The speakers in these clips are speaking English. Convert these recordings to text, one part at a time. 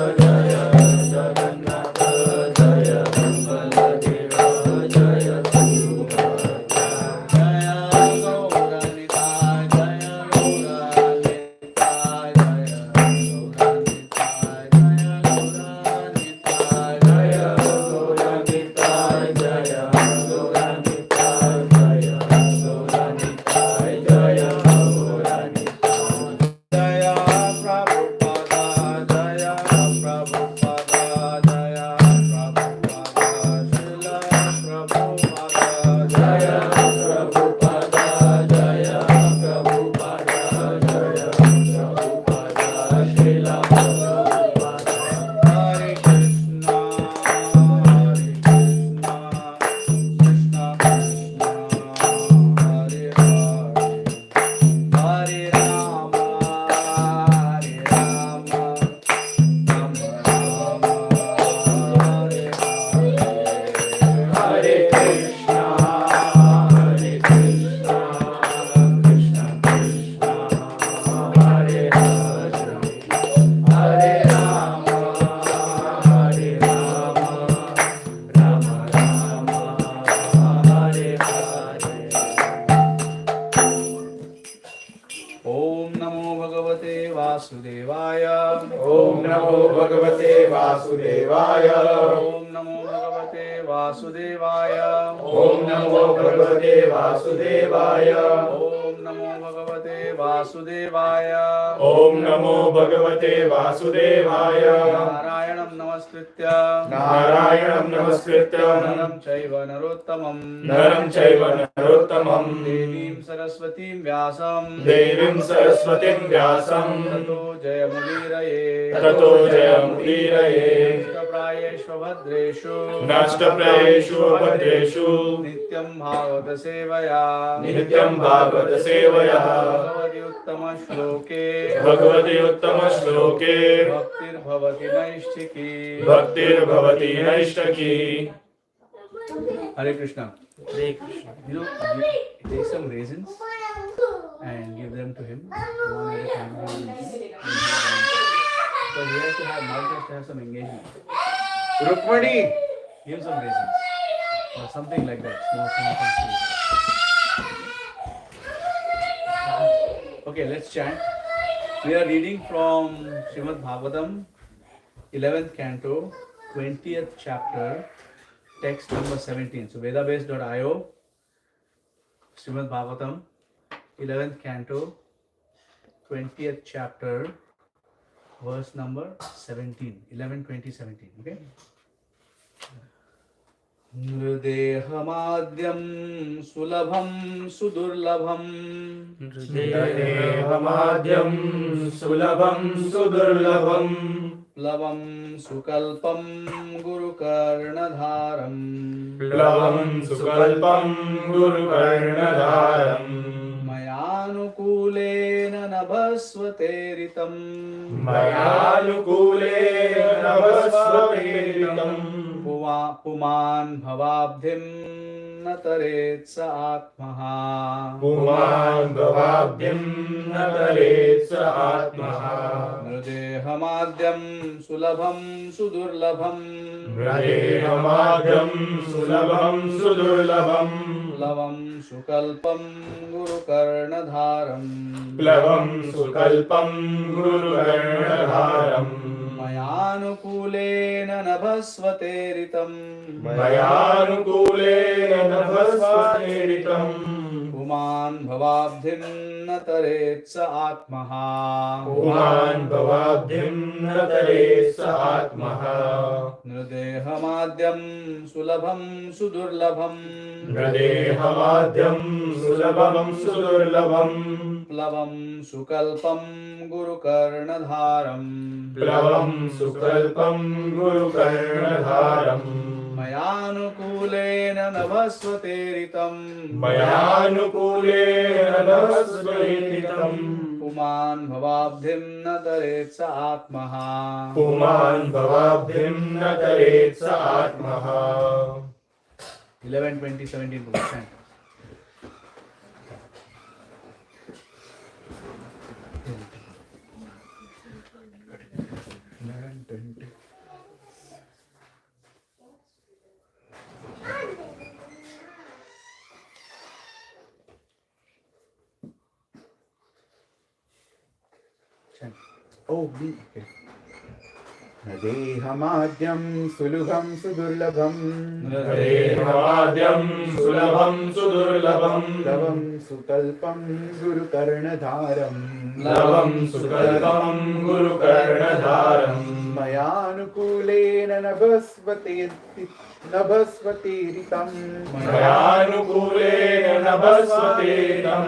Jaya भगवते वासुदेवाय। ओम नमो भगवते वासुदेवाय। ओम नमो भगवते वासुदेवाय। ओम नमो भगवते वासुदेवाय। ओम नमो भगवते वासुदेवाय। नारायणं नमस्कृत्य नारायणं नमस्कृत्य नरं चैव नरोत्तमं नरं चैव नरोत्तमं देवीं सरस्वतीं व्यासं देवीं सरस्वतीं व्यासं ततो जयमुदीरये ततो जयमुदीरये। नष्टप्रायेषु भद्रेषु नष्टप्रायेषु भद्रेषु नित्यं भागवत सेवया नित्यं भागवत सेवया भगवति उत्तमश्लोके भगवति उत्तमश्लोके भक्तिर्भवति नैष्ठिकी भक्तिर्भवति नैष्ठिकी। Hare Krishna. Hare Krishna. You know, take some raisins and give them to him one at a time. So he has to have not just have some engagement. Rukmani, give some raisins or something like that. Small things. Okay, let's chant. We are reading from Srimad Bhagavatam, 11th canto, 20th chapter, text number 17. So vedabase.io, Srimad Bhagavatam, 11th canto, 20th chapter, verse number 17. 11, 20, 17. Okay? नृदेहमाद्यं सुलभं सुदुर्लभं नृदेहमाद्यं सुलभं सुदुर्लभं प्लवं सुकल्पं गुरुकर्णधारं प्लवं सुकल्पं गुरुकर्णधारं मयानुकूलेन नभस्वतेरितं मयानुकूलेन नभस्वतेरितं पुमान् भवाब्धिं न तरेत् स आत्मः पुमान् भवाब्धिं न तरेत् स आत्मः नृदेहमाद्यं सुलभं सुदुर्लभं नृदेहमाद्यं सुलभं सुदुर्लभं प्लवं सुकल्पं गुरुकर्णधारं प्लवं सुकल्पं गुरुकर्णधारं मयानुकूलेन नभस्वतेरितं मयानुकूलेन नभस्वतेरितं पुमान् भवाब्धिं न तरेत् स आत्मः पुमान् भवाब्धिं न तरेत् स आत्मः नृदेहमाद्यं सुलभं सुदुर्लभं नृदेहमाद्यं सुलभं सुदुर्लभं प्लवं सुकल्पं गुरुकर्णधारं प्लवं सुकल्पं गुरुकर्णधारं मयानुकूलेन नभस्वतेरितं मयानुकूलेन नभस्वतेरितं पुमान् भवाब्धिं न तरेत् स आत्मः पुमान् भवाब्धिं न तरेत् स आत्मः 11, 20, 17%. Oh, me. Okay. नदेहमाद्यं सुलभं सुदुर्लभं नृदेहमाद्यं सुलभं सुदुर्लभं प्लवं सुकल्पं गुरुकर्णधारं प्लवं सुकल्पं गुरुकर्णधारं मयानुकूलेन नभस्वतेरितं मयानुकूलेन नभस्वतेरितं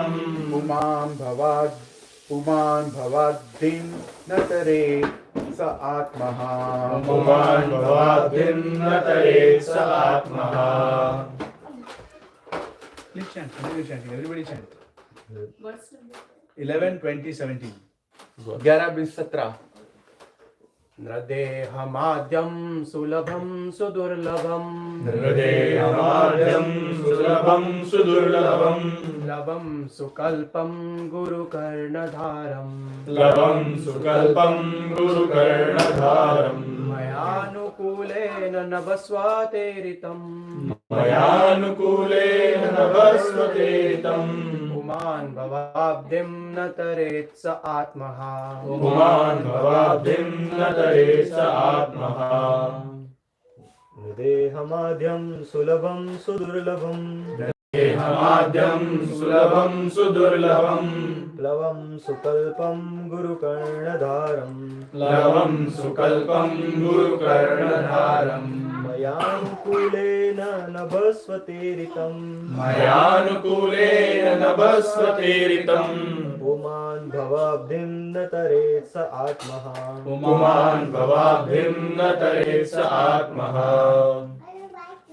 पुमान् भवाब्धिं न तरेत् स आत्मः पुमान् भवाब्धिं न तरेत् स आत्मः Please chant. Everybody chant. 11, 20, 17. 11, 20, 17. नृदेहमाद्यं सुलभं सुदुर्लभं नृदेहमाद्यं सुलभं सुदुर्लभं प्लवं सुकल्पं गुरुकर्णधारं प्लवं सुकल्पं गुरुकर्णधारं मयानुकूलेन नभस्वतेरितं मयानुकूलेन नभस्वतेरितं पुमान् भवाब्धिं न तरेत् स आत्मः पुमान् भवाब्धिं न तरेत् स आत्मः हृदेहमाद्यं सुलभं सुदुर्लभं देहमाद्यं सुलभं सुदुर्लभं प्लवं सुकल्पं गुरुकर्णधारं प्लवं सुकल्पं गुरुकर्णधारम् मयानुकूलेन नभस्वतीरितं मयानुकूलेन नभस्वतीरितं पुमान् भवाब्धिं न तरेत् स आत्मः पुमान् भवाब्धिं न तरेत् स आत्मः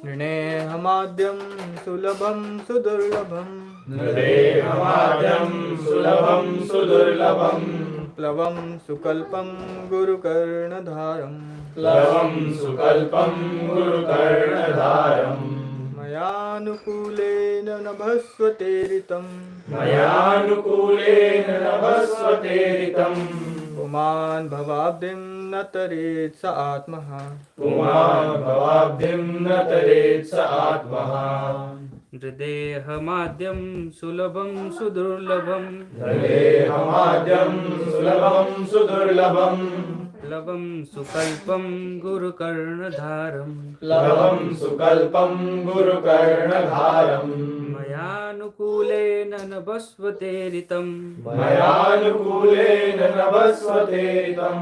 नृणेहमाद्यं सुलभं सुदुर्लभं नृदेहमाद्यं सुलभं सुदुर्लभं प्लवं सुकल्पं गुरुकर्णधारम् प्लवं सुकल्पं गुरुकर्णधारम् मयानुकूलेन नभस्वतेरितं मयानुकूलेन नभस्वतेरितं पुमान् भवाब्धिं न तरेत् स आत्मः पुमान् भवाब्धिं न तरेत् स आत्मः हृदेहमाद्यं सुलभं सुदुर्लभं हृदेहमाद्यं सुलभं सुदुर्लभं प्लवं सुकल्पं गुरुकर्णधारम् प्लवं सुकल्पं गुरुकर्णधारम् मयानुकूलेन नभस्वतेरितं मयानुकूलेन नभस्वतेरितं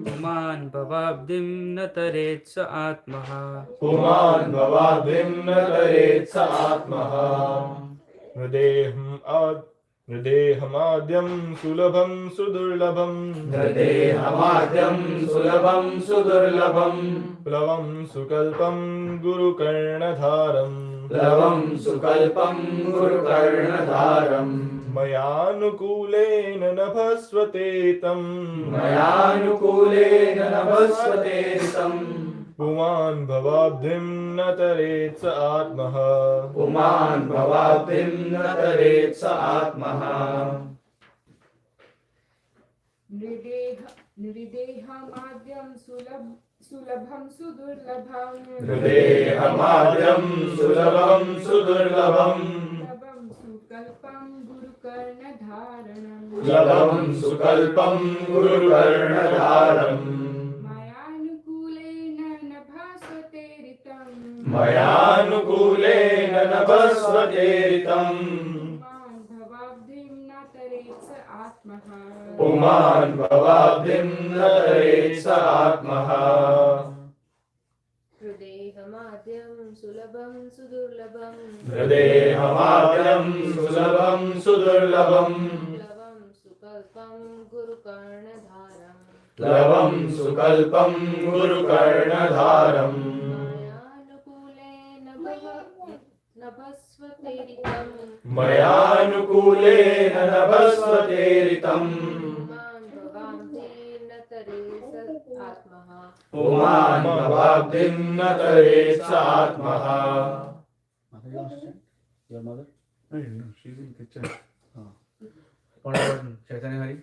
पुमान् भवाब्धिं न तरेत् स आत्मः पुमान् भवाब्धिं न तरेत् स आत्मः हृदेहमाद्यं सुलभं सुदुर्लभं हृदेहमाद्यं सुलभं सुदुर्लभं प्लवं सुकल्पं गुरुकर्णधारं प्लवं सुकल्पं गुरुकर्णधारम् मयानुकूलेन नभस्वतेरितं मयानुकूलेन नभस्वतेरितं पुमान् भवाब्धिं न तरेत् स आत्मः पुमान् भवाब्धिं न तरेत् स आत्मः निर्देहमाद्यं सुलभं सुदुर्लभं हृदेहमाद्यं सुलभं सुदुर्लभं प्लवं सुकल्पं गुरुकर्णधारणं प्लवं सुकल्पं गुरुकर्णधारम् मयानुकूलेन नभास्वतेरितं मयानुकूलेन नभस्वतेरितं पुमान् भवाब्धिं न तरेत् स आत्मः पुमान् भवाब्धिं न तरेत् स आत्मः हृदेहमाद्यं सुलभं सुदुर्लभं हृदेहमाद्यं सुलभं सुदुर्लभं प्लवं सुकल्पं गुरुकर्णधारम् प्लवं सुकल्पं गुरुकर्णधारम् मयानुकूलेन नभस्वतेरितं मयानुकूलेन नभस्वतेरितं पुमान् भवाब्धिं न तरेत् स आत्मः पुमान् भवाब्धिं न तरेत् स आत्मः Mother, you want to chant? Your mother? No, she's in kitchen. What about Chaitanya Hari?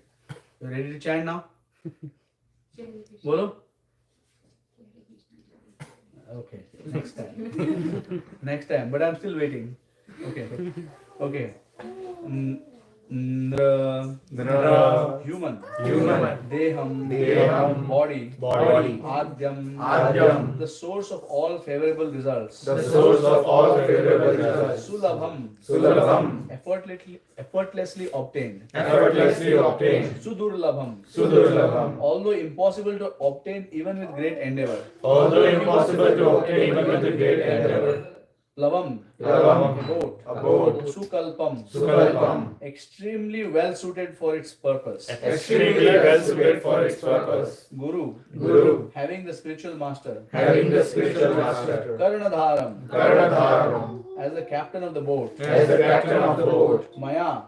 You ready to chant now? Bolo? Okay, next time. Next time, but I'm still waiting. Okay. Okay. Human. Deham. Body. Adyam. The source of all favorable results. The source of all favorable results. Sulabham. Effortlessly obtained. Sudurlabham. Although impossible to obtain even with great endeavor. Although impossible to obtain even with great endeavor. Plavam. A boat. Sukalpam. Extremely well suited for its purpose. Extremely well suited for its purpose. Guru. Having the spiritual master. Karnadharam. As the captain of the boat. Maya.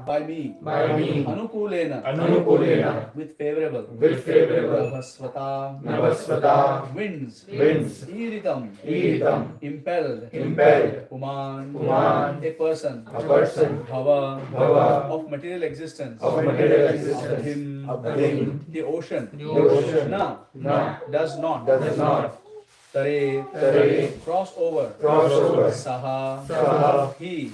By me. Anukulena. With favorable. Navasvata. Winds. Iritam. Impelled. Puman. A person. Bhava. Of material existence. Him. The ocean. Na. Does not. Tare, Tare, crossover, crossover, Saha, Saha, he,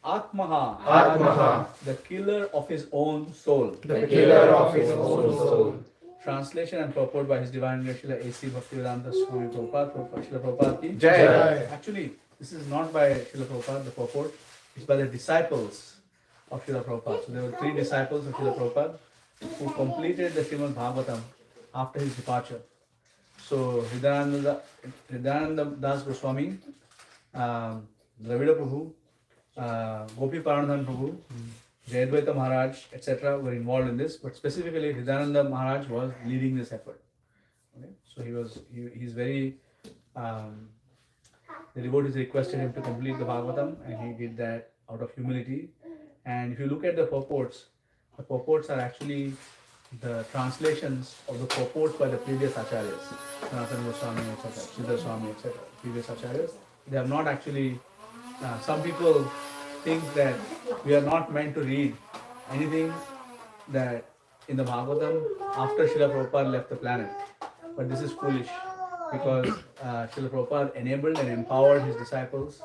Atmaha, Atmaha, the killer of his own soul. the killer of his own soul. Translation and purport by His Divine Grace Srila A.C. Bhaktivedanta Swami Prabhupada, Srila Prabhupada ki Jai. Actually, this is not by Srila Prabhupada, the purport, it's by the disciples of Srila Prabhupada. So there were 3 disciples of Srila Prabhupada who completed the Srimad Bhagavatam after his departure. So Hridayananda Das Goswami, Dravida Prabhu, Gopi Paranadhan Prabhu, Jayadvaita Maharaj, etc. were involved in this, but specifically Hridayananda Maharaj was leading this effort. Okay? So he's very, the devotees requested him to complete the Bhagavatam, and he did that out of humility. And if you look at the purports are actually the translations of the purports by the previous acharyas, Sanatana Goswami, etc., Siddhar Swami, etc., previous acharyas. They have not actually, some people think that we are not meant to read anything that in the Bhagavatam after Srila Prabhupada left the planet. But this is foolish, because Srila Prabhupada enabled and empowered his disciples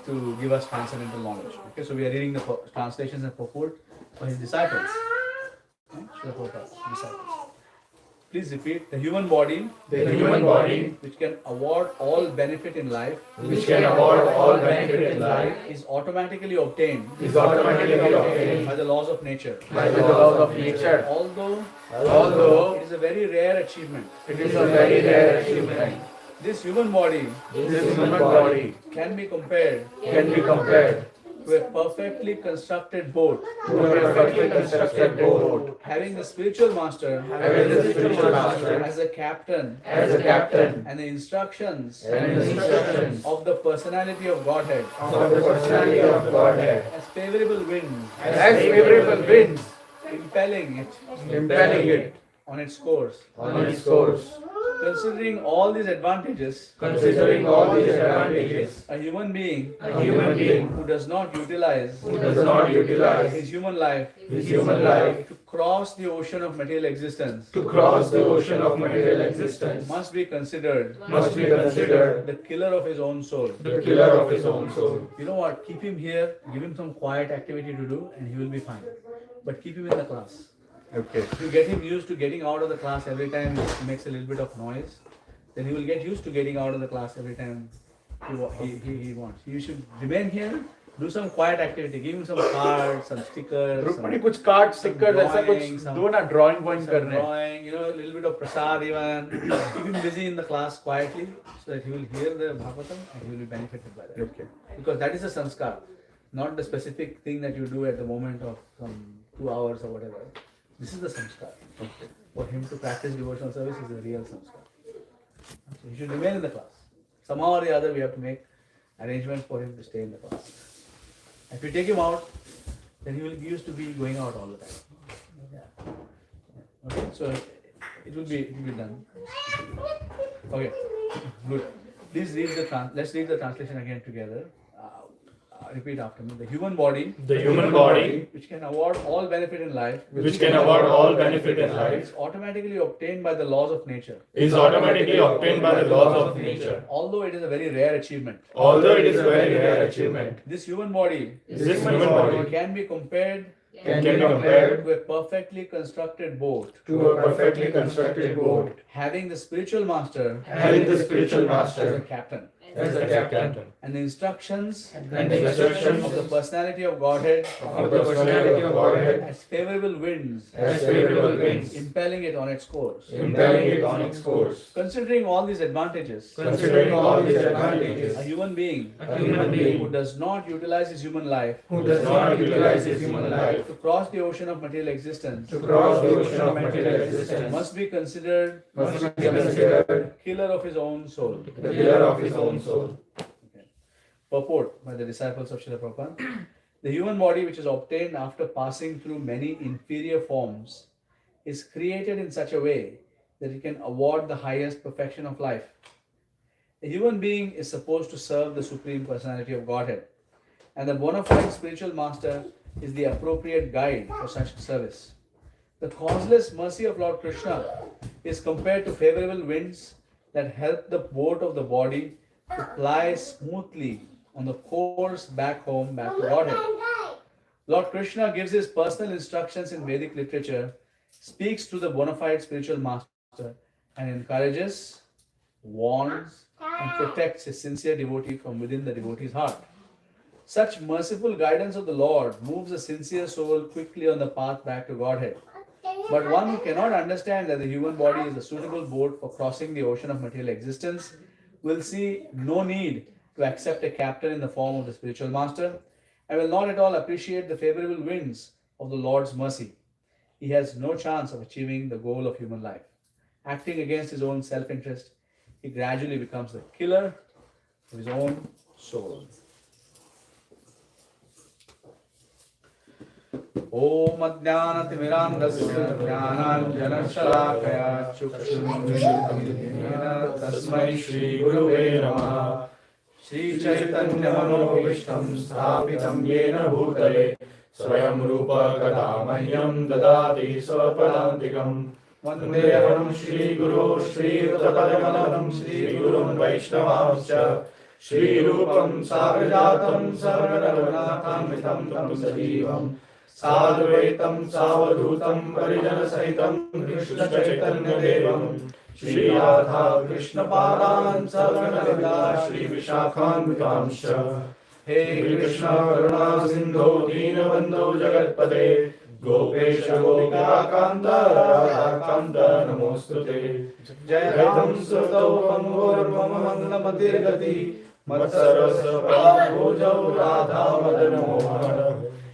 to give us transcendental knowledge. Okay, so we are reading the translations and purport by his disciples. Srila Prabhupada's disciples. Please repeat. The human body, which can award all benefit in life, is automatically obtained by the laws of nature. Although it is a very rare achievement. This human body can be compared to a perfectly constructed boat, having the spiritual master as a captain, and the instructions of the personality of Godhead as favorable winds impelling it on its course. Considering all these advantages, a human being who does not utilize his human life to cross the ocean of material existence must be considered the killer of his own soul. You know what? Keep him here, give him some quiet activity to do, and he will be fine. But keep him in the class. Okay. If you get him used to getting out of the class every time he makes a little bit of noise, then he will get used to getting out of the class every time he wants. You should remain here, do some quiet activity, give him some cards, some stickers. Rukmini कुछ card sticker ऐसा कुछ दो ना drawing वॉइंग करने drawing, you know, a little bit of prasad even. Keep him busy in the class quietly so that he will hear the Bhagavatam and he will be benefited by that. Okay. Because that is a sanskar, not the specific thing that you do at the moment of some 2 hours or whatever. This is the samskar. Okay. For him to practice devotional service is the real samskar. So he should remain in the class. Somehow or the other we have to make arrangements for him to stay in the class. If we take him out, then he will be used to be going out all the time. Yeah. Okay, so it will be done. Okay, good. Please read let's read the translation again together. Repeat after me. The human body, which can award all benefit in life, is automatically obtained by the laws of nature. Although it is a very rare achievement. This human body can be compared to a perfectly constructed boat, having the spiritual master as a captain. And the instructions of the personality of Godhead as favorable winds impelling it on its course. Considering all these advantages, a human being who does not utilize his human life to cross the ocean of material existence must be considered the killer of his own soul. Okay. Purport by the disciples of Srila Prabhupada. The human body, which is obtained after passing through many inferior forms, is created in such a way that it can award the highest perfection of life. A human being is supposed to serve the Supreme Personality of Godhead, and the bona fide spiritual master is the appropriate guide for such service. The causeless mercy of Lord Krishna is compared to favorable winds that help the boat of the body to ply smoothly on the course back home, back to Godhead. Lord Krishna gives his personal instructions in Vedic literature, speaks to the bona fide spiritual master, and encourages, warns, and protects his sincere devotee from within the devotee's heart. Such merciful guidance of the Lord moves a sincere soul quickly on the path back to Godhead. But one who cannot understand that the human body is a suitable boat for crossing the ocean of material existence will see no need to accept a captain in the form of the spiritual master and will not at all appreciate the favorable winds of the Lord's mercy. He has no chance of achieving the goal of human life. Acting against his own self-interest, he gradually becomes the killer of his own soul. Om Ajnanatimirandasya Jnananjanashalakaya Chukshunmilitamina Tasmai Shri Guruve Namaha. Shri Chaitanya Manobhishtam Sthapitam Yena Bhutale Swayam Rupa Kadamahyam Dadati Svapadantikam Vandeham Shri Guru Shri Rutapadamalam Shri Gurun Vaishnavamscha Shri Rupam Sagrajatam Sarvadharanathamitam Tam Sajivam Sadvaitam Savadhutam Parijana Sahitam Krishna Chaitanya Devam Shri Radha Krishna Padan Savanavida Shri Vishakhan Vikamsha He Krishna Karuna Sindhu Deenabandhu Jagatpate Gopesha Gopakanta Radha Kanta Namostute Jayam Sutau Pangor Mama Mangla Matirgati Matsarasa Prabhujau Radha Madan Mohana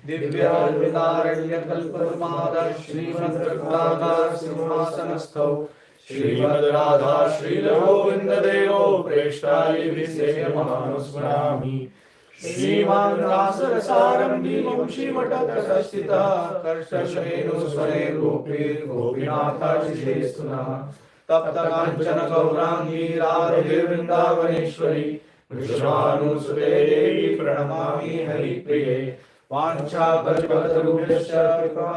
Divya Vidaranya Kalpamada Srimad Radha Simhasanastho Srimad Radha Srila Govinda Devo Preshtali Visaya Mahanusmrami Sriman Rasarasaram Bhimam Shrimatakasastita Karshashenu Sware Gopir Gopinatha Shishestuna Tapta Kanchana Gaurangi Radhe Vrindavaneshwari Vishvanu Sute Devi Pranamami Hari Priye Vancha Kalpatarubhyascha Kripa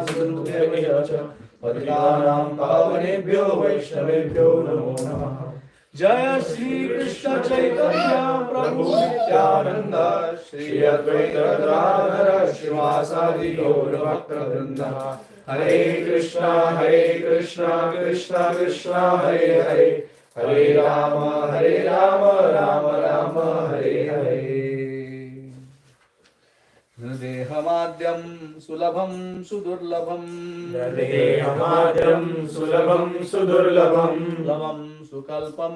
Sindhubhyascha Patitanam Pavanebhyo Vaishnavebhyo Namo Namaha Jaya Shri Krishna Chaitanya Prabhu Nityananda Shri Advaita Gadadhara Srivasadi Gaura Bhakta Vrinda Hare Krishna Krishna Krishna Hare Hare Hare Rama Rama Rama Hare Hare Dehamadhyam Sulabham Sudurlabham Dehamadhyam Sulabham Sudurlabham Lavam Sukalpam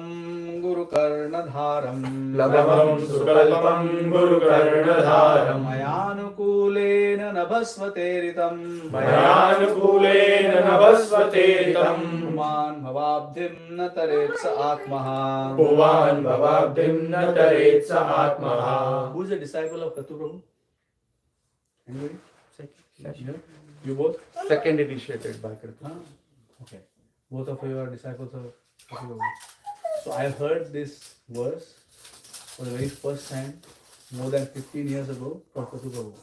Guru Karnadharam Lavam Sukalpam Guru Karnadharam Mayanukulena Nabhasvateritam Mayanukulena Navasvateritam Puman Bhavabdhim Nataretsa Atmaha Puvan Bhavabdhim Nataretsa Atmaha. Who is a disciple of Katu Prabhu? Anybody? Second. You both? Second initiated by Krishna. Ah, okay. Both of you are disciples of Katu Prabhu. So I heard this verse for the very first time more than 15 years ago from Katu Prabhu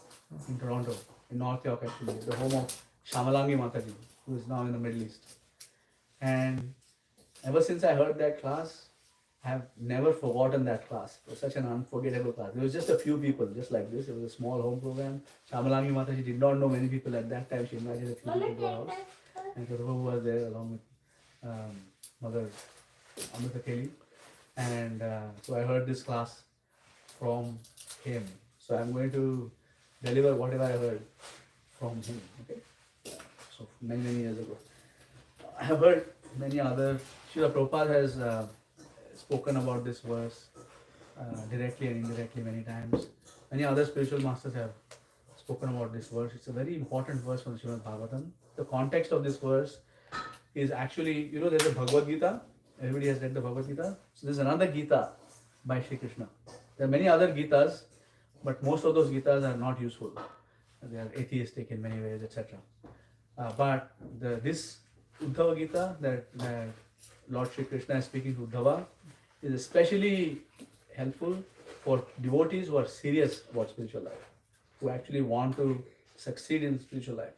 in Toronto, in North York actually, the home of Shamalangi Mataji, who is now in the Middle East. And ever since I heard that class, I have never forgotten that class. It was such an unforgettable class. There was just a few people, just like this. It was a small home program. Shamalangi Mataji did not know many people at that time. She invited a few people to her house. And Katu Prabhu was there along with Mother Amrita Kelly. And so I heard this class from him. So I'm going to deliver whatever I heard from him. Okay. So many years ago. I have heard many other. Srila Prabhupada has spoken about this verse directly and indirectly many times. Many other spiritual masters have spoken about this verse. It's a very important verse from Srimad Bhagavatam. The context of this verse is actually, there's a Bhagavad Gita. Everybody has read the Bhagavad Gita. So there's another Gita by Shri Krishna. There are many other Gitas, but most of those Gitas are not useful. They are atheistic in many ways, etc. But this Uddhava Gita that Lord Shri Krishna is speaking to Uddhava is especially helpful for devotees who are serious about spiritual life, who actually want to succeed in spiritual life.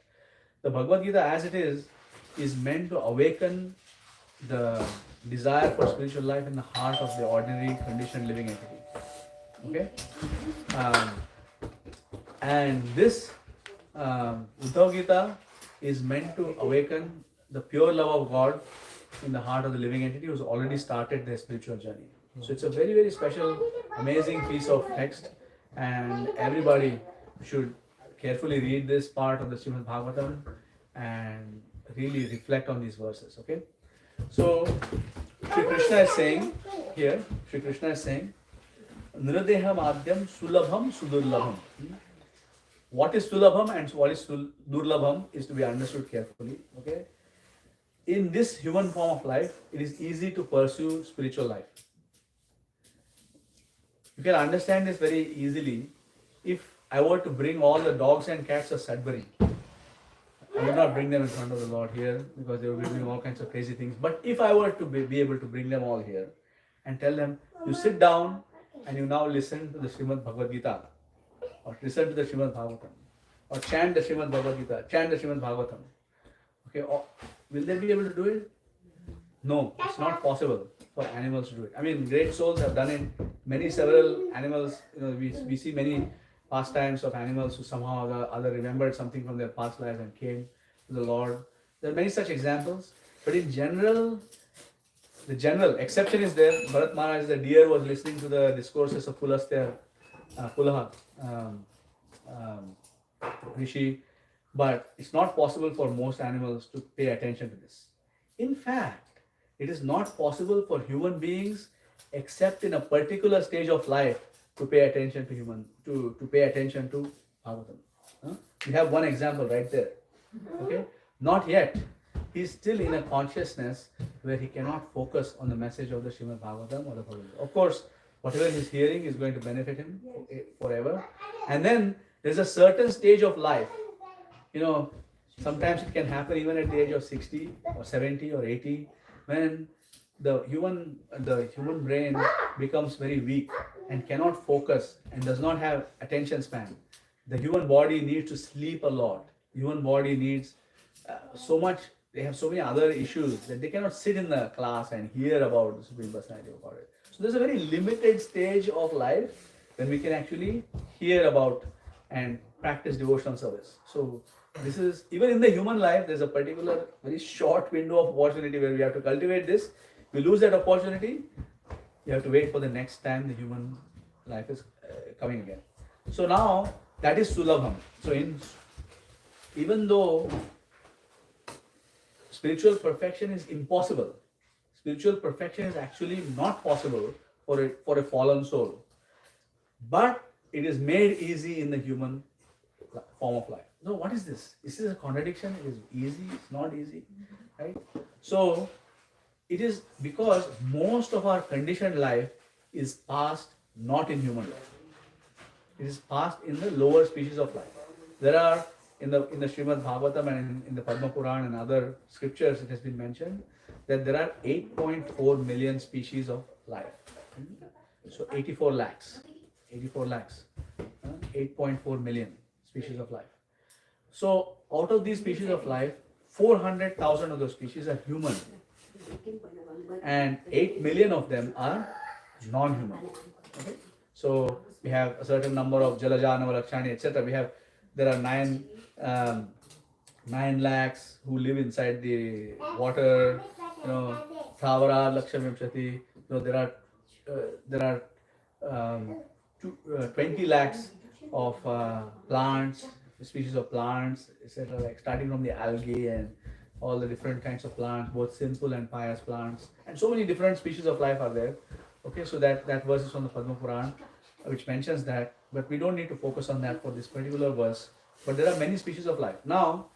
The Bhagavad Gita as it is meant to awaken the desire for spiritual life in the heart of the ordinary conditioned living entity. Okay? Um, and this Uddhav Gita is meant to awaken the pure love of God in the heart of the living entity who's already started their spiritual journey. So it's a very, very special, amazing piece of text, and everybody should carefully read this part of the Srimad Bhagavatam and really reflect on these verses. Okay? So Shri Krishna is saying here, Shri Krishna is saying, Nrideha Madhyam Sulabham Sudurlabham. What is Sulabham and what is Durlabham is to be understood carefully. Okay? In this human form of life, it is easy to pursue spiritual life. You can understand this very easily if I were to bring all the dogs and cats of Sudbury. I would not bring them in front of the Lord here because they would be doing all kinds of crazy things. But if I were to be able to bring them all here and tell them, you sit down and you now listen to the Srimad Bhagavad Gita, or listen to the Srimad Bhagavatam, or chant the Srimad Bhagavad Gita, chant the Srimad Bhagavatam. Okay, or, will they be able to do it? No, it's not possible for animals to do it. I mean, great souls have done it. Several animals, we see many pastimes of animals who somehow or other remembered something from their past lives and came to the Lord. There are many such examples, but in general, the general exception is there. Bharat Maharaj, the deer, was listening to the discourses of Pulaha, Rishi, but it's not possible for most animals to pay attention to this. In fact, it is not possible for human beings, except in a particular stage of life, to pay attention to pay attention to Bhagavatam. We have one example right there. Okay, not yet. He is still in a consciousness where he cannot focus on the message of the Srimad Bhagavatam or the Bhagavad Gita. Of course, whatever he's hearing is going to benefit him forever. And then there's a certain stage of life. Sometimes it can happen even at the age of 60 or 70 or 80, when the human brain becomes very weak and cannot focus and does not have attention span. The human body needs to sleep a lot. Human body needs so much. They have so many other issues that they cannot sit in the class and hear about the Supreme Personality of Godhead. So there's a very limited stage of life when we can actually hear about and practice devotional service. So this is, even in the human life, there's a particular very short window of opportunity where we have to cultivate this. If we lose that opportunity, you have to wait for the next time the human life is coming again. So now that is Sulabham. So even though spiritual perfection is impossible, spiritual perfection is actually not possible for a fallen soul, but it is made easy in the human form of life. No, what is this? Is this a contradiction? It is easy, it's not easy, right? So it is because most of our conditioned life is passed not in human life. It is passed in the lower species of life. There are in the Srimad Bhagavatam and in the Padma Puran and other scriptures, it has been mentioned that there are 8.4 million species of life. So 84 lakhs, 8.4 million species of life. So out of these species of life, 400,000 of those species are human, and 8 million of them are non-human. Okay? So we have a certain number of Jalaja, Navalakshani, etc. There are 9 lakhs who live inside the water. Thavara, Lakshmimshati. There are 20 lakhs of plants, species of plants, etc. Like starting from the algae and all the different kinds of plants, both sinful and pious plants, and so many different species of life are there. Okay, so that verse is from the Padma Puran, which mentions that, but we don't need to focus on that for this particular verse. But there are many species of life. Now,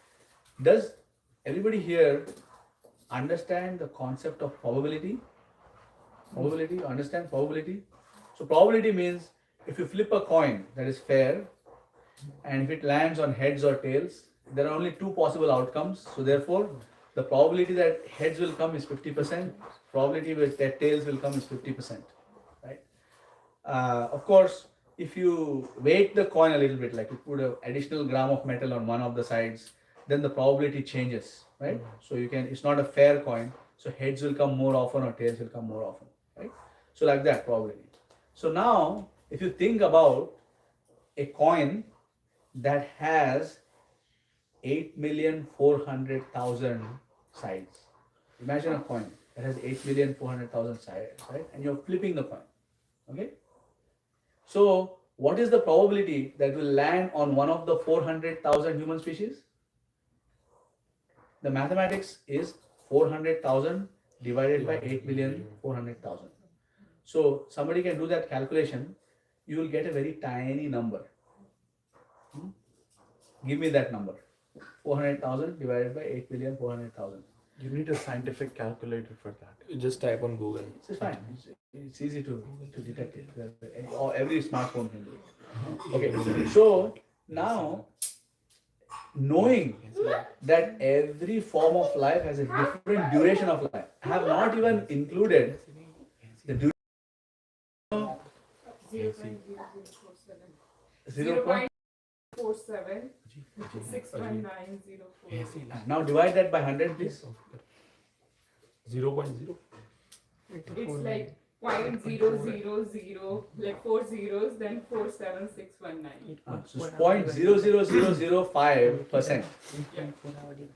does everybody here understand the concept of probability? Probability, understand probability? So probability means if you flip a coin that is fair, and if it lands on heads or tails, there are only 2 possible outcomes. So therefore, the probability that heads will come is 50%. Probability that tails will come is 50%. Right? Of course, if you weight the coin a little bit, like you put an additional gram of metal on one of the sides, then the probability changes. Right? So it's not a fair coin. So heads will come more often or tails will come more often, right? So like that probability. So now, if you think about a coin that has 8,400,000 sides. Imagine a coin that has 8,400,000 sides, right? And you're flipping the coin, okay? So what is the probability that will land on one of the 400,000 human species? The mathematics is 400,000 divided by 8,400,000. So somebody can do that calculation. You will get a very tiny number. Give me that number. 400,000 divided by 8,400,000. You need a scientific calculator for that. You just type on Google. It's fine. It's easy to detect it. Or every smartphone can do it. Okay. So now, knowing that every form of life has a different duration of life, I have not even included the duration. 0.47 61904. Now divide that by 100, please. 0.0. It's like 0.000, like 4 zeros, then 47619. So it's 0.00005%.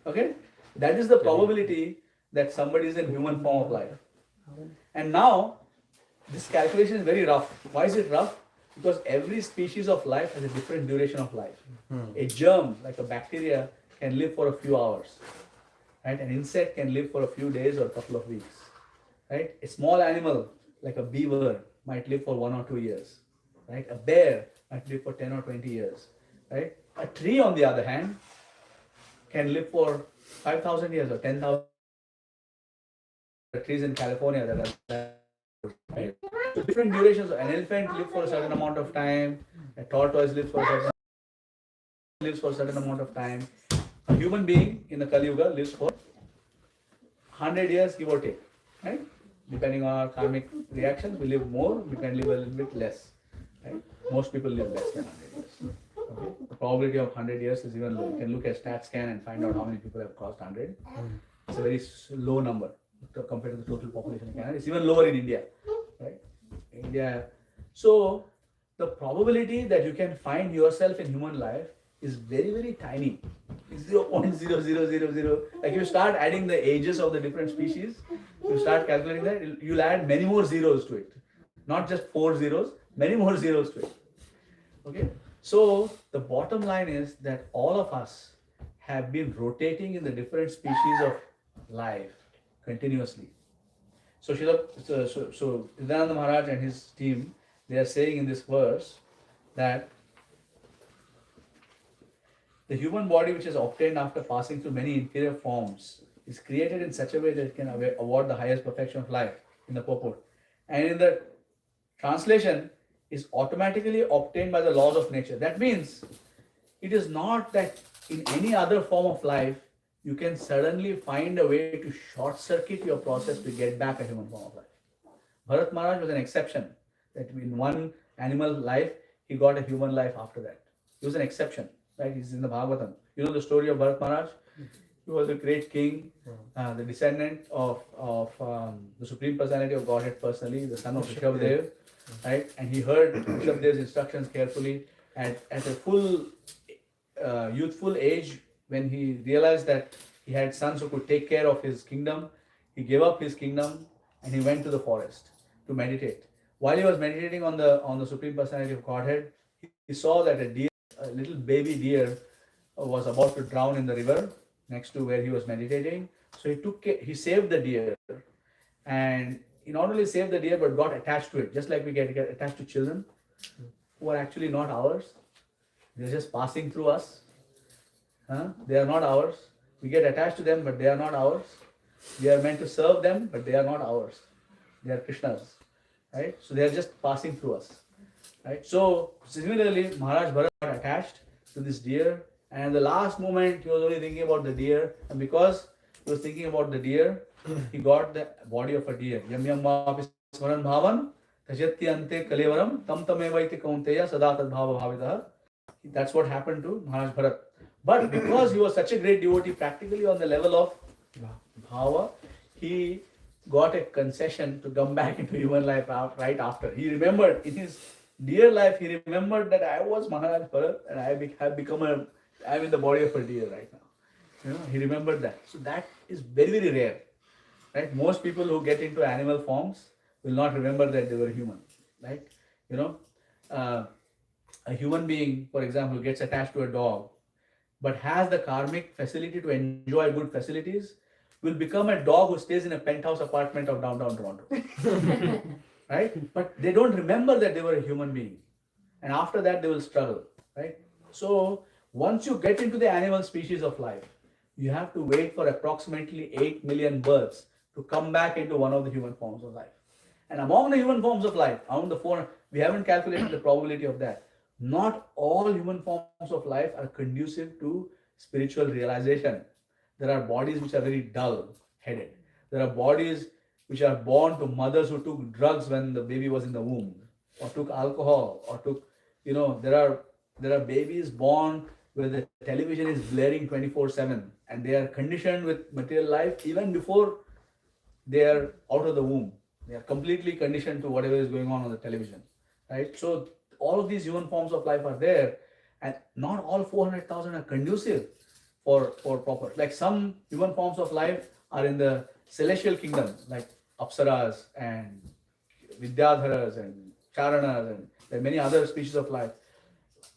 Okay, that is the probability that somebody is in human form of life. And now this calculation is very rough. Why is it rough? Because every species of life has a different duration of life. A germ, like a bacteria, can live for a few hours. Right? An insect can live for a few days or a couple of weeks. Right? A small animal, like a beaver, might live for 1 or 2 years. Right? A bear might live for 10 or 20 years. Right? A tree, on the other hand, can live for 5,000 years or 10,000. Trees in California that are right? So different durations. An elephant lives for a certain amount of time. A tortoise lives for a certain amount of time. A human being in the Kali Yuga lives for 100 years, give or take. Right? Depending on our karmic reactions, we live more. We can live a little bit less. Right? Most people live less than 100 years. Okay? The probability of 100 years is even low. You can look at StatScan and find out how many people have crossed 100. It's a very low number compared to the total population of Canada. It's even lower in India, right? India. So the probability that you can find yourself in human life is very, very tiny. It's 0.0000. Like you start adding the ages of the different species, you start calculating that, you'll add many more zeros to it. Not just 4 zeros, many more zeros to it. Okay. So the bottom line is that all of us have been rotating in the different species of life continuously. So Siddhananda Maharaj and his team, they are saying in this verse that the human body, which is obtained after passing through many inferior forms, is created in such a way that it can award the highest perfection of life in the purport. And in the translation, is automatically obtained by the laws of nature. That means it is not that in any other form of life you can suddenly find a way to short circuit your process to get back a human form of life. Bharat Maharaj was an exception, that in one animal life he got a human life after that. He was an exception, right? He's in the Bhagavatam. You know the story of Bharat Maharaj? He was a great king, the descendant of the Supreme Personality of Godhead personally, the son of Rishabdev, right? And he heard Rishabdev's instructions carefully. At a full youthful age, when he realized that he had sons who could take care of his kingdom, he gave up his kingdom and he went to the forest to meditate. While he was meditating on the Supreme Personality of Godhead, he saw that a little baby deer was about to drown in the river next to where he was meditating. So he saved the deer, and he not only saved the deer but got attached to it, just like we get attached to children who are actually not ours. They're just passing through us. They are not ours. We get attached to them, but they are not ours. We are meant to serve them, but they are not ours. They are Krishna's, right? So they are just passing through us, right? So similarly, Maharaj Bharat got attached to this deer, and at the last moment he was only thinking about the deer, and because he was thinking about the deer, he got the body of a deer. Yam yam vapi smaran bhavan tajyati ante kalevaram tam tamevaiti kaunteya sada tad bhava bhavitah. That's what happened to Maharaj Bharat. But because he was such a great devotee, practically on the level of bhava, he got a concession to come back into human life right after. He remembered in his deer life, he remembered that I was Maharaj Bharat and have become I'm in the body of a deer right now. He remembered that. So that is very, very rare. Right? Most people who get into animal forms will not remember that they were human. Right? You know, a human being, for example, gets attached to a dog, but has the karmic facility to enjoy good facilities, will become a dog who stays in a penthouse apartment of downtown Toronto. Right? But they don't remember that they were a human being. And after that, they will struggle. Right? So once you get into the animal species of life, you have to wait for approximately 8 million births to come back into one of the human forms of life. And among the human forms of life, among the four, we haven't calculated the probability of that. Not all human forms of life are conducive to spiritual realization. There are bodies which are very dull-headed. There are bodies which are born to mothers who took drugs when the baby was in the womb, or took alcohol, or took, there are babies born where the television is blaring 24/7, and they are conditioned with material life even before they are out of the womb. They are completely conditioned to whatever is going on the television, right? So all of these human forms of life are there, and not all 400,000 are conducive for proper. Like some human forms of life are in the celestial kingdom, like Apsaras and Vidyadharas and Charanas, and there are many other species of life,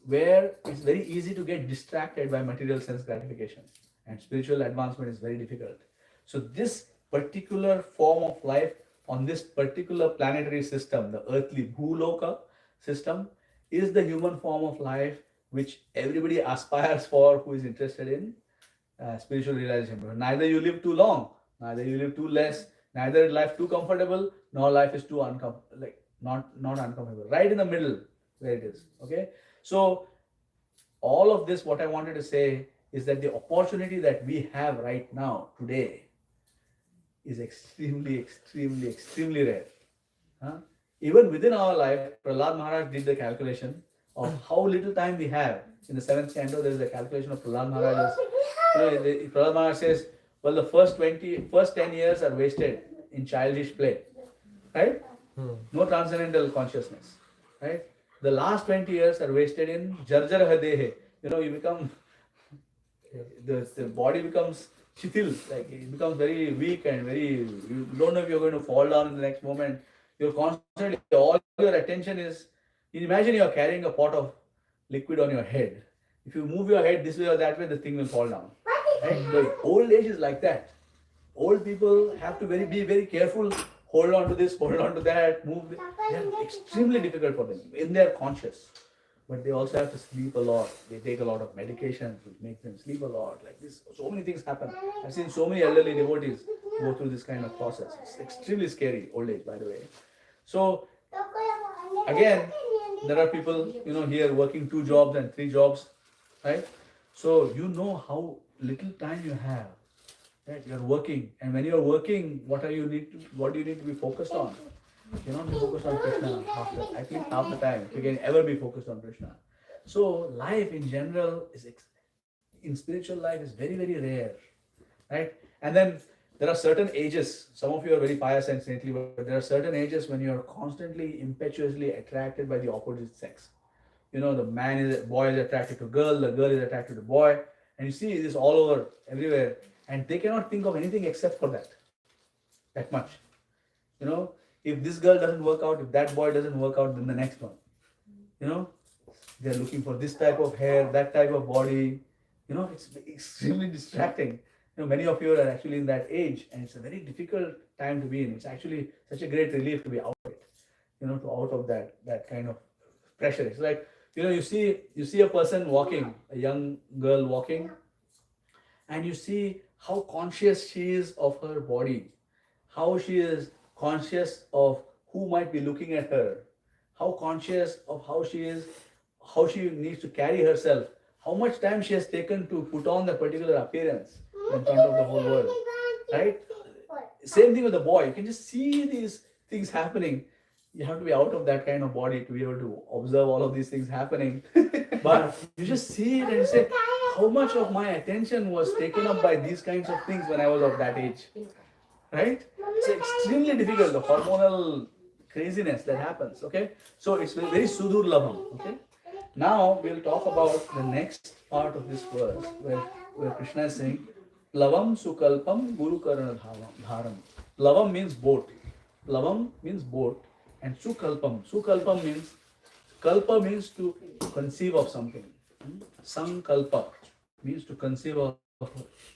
where it's very easy to get distracted by material sense gratification, and spiritual advancement is very difficult. So this particular form of life on this particular planetary system, the earthly Bhuloka system, is the human form of life which everybody aspires for who is interested in spiritual realization. But neither you live too long, neither you live too less, neither life too comfortable, nor life is too not uncomfortable. Right in the middle where it is. Okay. So all of this, what I wanted to say is that the opportunity that we have right now, today, is extremely, extremely, extremely rare. Even within our life, Prahlad Maharaj did the calculation of how little time we have. In the 7th canto, there is a calculation of Prahlad Maharaj's. Prahlad Maharaj says, well, the first 10 years are wasted in childish play, right? No transcendental consciousness, right? The last 20 years are wasted in jarjara dehe. You become, the body becomes chitil, like it becomes very weak and you don't know if you're going to fall down in the next moment. You're constantly, all your attention is, imagine you're carrying a pot of liquid on your head. If you move your head this way or that way, the thing will fall down. Right? The old age is like that. Old people have to be very careful, hold on to this, hold on to that, move. They are extremely difficult for them when they are conscious. But they also have to sleep a lot. They take a lot of medications which make them sleep a lot. Like this, so many things happen. I've seen so many elderly devotees go through this kind of process. It's extremely scary, old age, by the way. So again, there are people, here working 2 jobs and 3 jobs, right? So you know how little time you have. Right? You're working, and when you're working, what do you need to be focused on? You cannot be focused on Krishna at least half the time, if you can ever be focused on Krishna. So life in general in spiritual life is very, very rare, right? And then there are certain ages. Some of you are very pious and saintly, but there are certain ages when you are constantly, impetuously attracted by the opposite sex. The boy is attracted to girl, the girl is attracted to boy, and you see this all over, everywhere, and they cannot think of anything except for that much. If this girl doesn't work out, if that boy doesn't work out, then the next one. They're looking for this type of hair, that type of body. It's extremely distracting. Many of you are actually in that age, and it's a very difficult time to be in. It's actually such a great relief to be out of it, to out of that kind of pressure. It's like, you see a person walking, a young girl walking, and you see how conscious she is of her body, how she is conscious of who might be looking at her, how conscious of how she needs to carry herself, how much time she has taken to put on the particular appearance in front of the whole world, right? Same thing with the boy. You can just see these things happening. You have to be out of that kind of body to be able to observe all of these things happening. But you just see it and you say, how much of my attention was taken up by these kinds of things when I was of that age, right? It's extremely difficult, the hormonal craziness that happens, okay? So it's very, very sudur labham, okay? Now we'll talk about the next part of this verse where Krishna is saying, Plavam sukalpam guru karana dharam. Plavam means boat. Plavam means boat. And sukalpam. Sukalpam means, kalpa means to conceive of something. Sankalpa means to conceive of,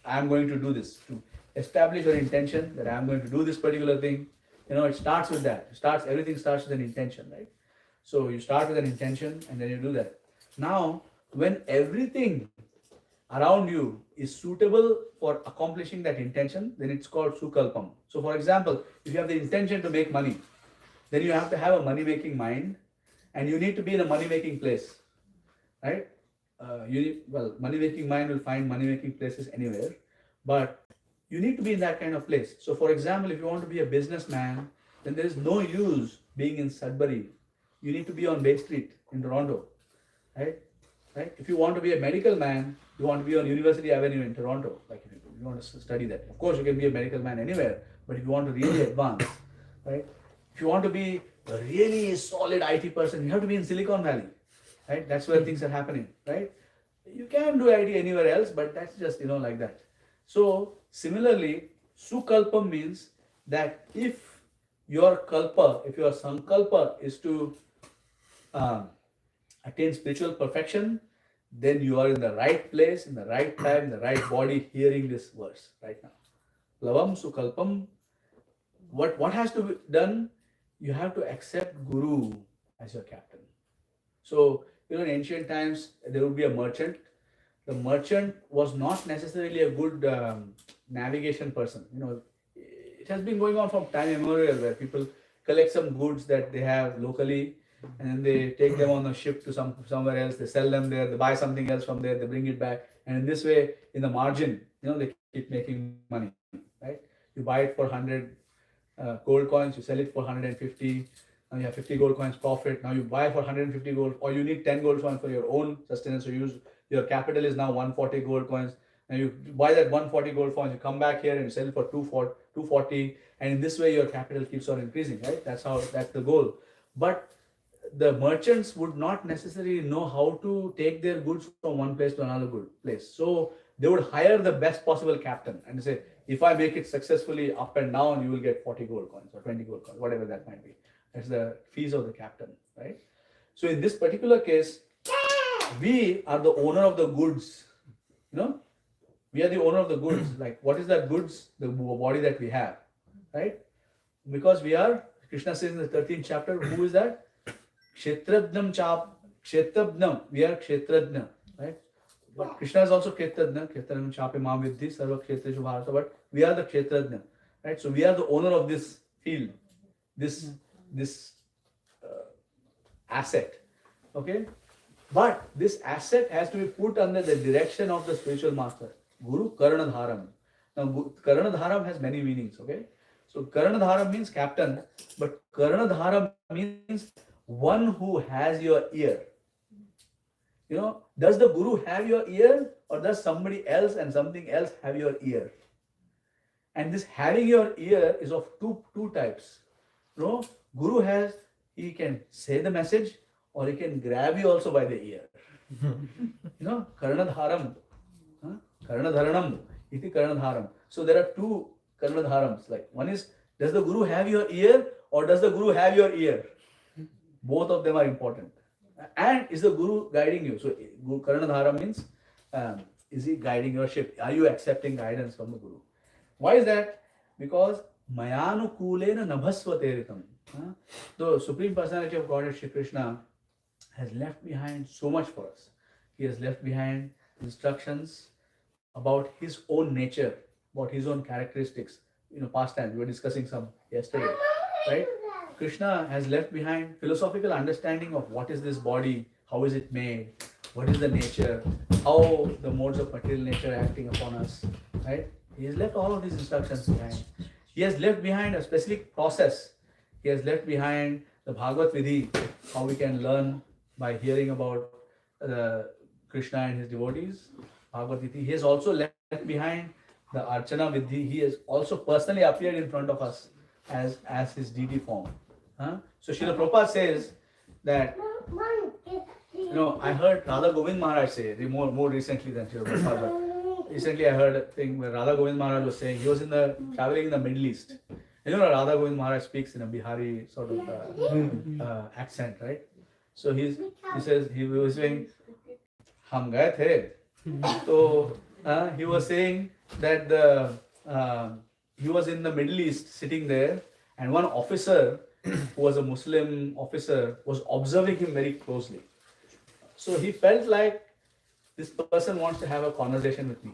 I am going to do this, to establish your intention that I am going to do this particular thing. You know, it starts with that. Everything starts with an intention, right? So you start with an intention and then you do that. Now, when everything around you is suitable for accomplishing that intention, then it's called sukalpam. So for example, if you have the intention to make money, then you have to have a money-making mind and you need to be in a money-making place, right? Money-making mind will find money-making places anywhere, but you need to be in that kind of place. So for example, if you want to be a businessman, then there is no use being in Sudbury. You need to be on Bay Street in Toronto, right? Right? If you want to be a medical man, you want to be on University Avenue in Toronto, like if you want to study that. Of course, you can be a medical man anywhere, but if you want to really advance, right? If you want to be a really solid IT person, you have to be in Silicon Valley, right? That's where things are happening, right? You can do IT anywhere else, but that's just, like that. So similarly, sukalpam means that if your sankalpa is to attain spiritual perfection, then you are in the right place, in the right time, in the right body, hearing this verse right now. Lavam sukalpam. What has to be done? You have to accept Guru as your captain. So, in ancient times, there would be a merchant. The merchant was not necessarily a good navigation person. It has been going on from time immemorial where people collect some goods that they have locally and then they take them on a ship to somewhere else. They sell them there. They buy something else from there. They bring it back, and in this way, in the margin, they keep making money. Right? You buy it for 100 gold coins. You sell it for 150. Now you have 50 gold coins profit. Now you buy for 150 gold, or you need 10 gold coins for your own sustenance. So your capital is now 140 gold coins. Now you buy that 140 gold coins. You come back here and you sell it for 240, and in this way your capital keeps on increasing. Right? That's the goal. But the merchants would not necessarily know how to take their goods from one place to another good place. So they would hire the best possible captain and say, if I make it successfully up and down, you will get 40 gold coins or 20 gold coins, whatever that might be. That's the fees of the captain, right? So in this particular case, we are the owner of the goods. We are the owner of the goods. Like, what is that goods? The body that we have, right? Because Krishna says in the 13th chapter, who is that? Kshetrajnam Kshetrajnam. We are Kshetrajna, right? But Krishna is also Kshetrajna. Kshetrajnam Chape Mam Vidhi Sarva Kshetreshu Bharata. But we are the Kshetrajna, right? So we are the owner of this field, this asset, okay? But this asset has to be put under the direction of the spiritual master, Guru Karanadharam. Now, Karanadharam has many meanings, okay? So Karanadharam means captain, but Karanadharam means one who has your ear. Does the Guru have your ear, or does somebody else and something else have your ear? And this having your ear is of two types. Guru he can say the message, or he can grab you also by the ear. Karanadharam, Karanadharanam, iti Karanadharam. So there are two Karanadharams. Like, one is, does the Guru have your ear, or does the Guru have your ear? Both of them are important. And is the Guru guiding you? So Karanadhara means, is he guiding your ship? Are you accepting guidance from the Guru? Why is that? Because Mayanu Kulena Nabhasvateritam. The Supreme Personality of Godhead, Shri Krishna, has left behind so much for us. He has left behind instructions about his own nature, about his own characteristics. Past times, we were discussing some yesterday, right? Krishna has left behind philosophical understanding of what is this body, how is it made, what is the nature, how the modes of material nature are acting upon us, right? He has left all of these instructions behind. He has left behind a specific process. He has left behind the Bhagavat Vidhi, how we can learn by hearing about Krishna and his devotees, Bhagavad Gita. He has also left behind the Archana Vidhi, he has also personally appeared in front of us as his deity form. So Srila Prabhupada says that, I heard Radha Govind Maharaj say, more recently than Srila Prabhupada, but recently I heard a thing where Radha Govind Maharaj was saying, he was traveling in the Middle East. Radha Govind Maharaj speaks in a Bihari sort of accent, right? So he says, he was saying, हम गए थे, so he was saying that he was in the Middle East sitting there, and one officer who was a Muslim officer was observing him very closely. So he felt like this person wants to have a conversation with me.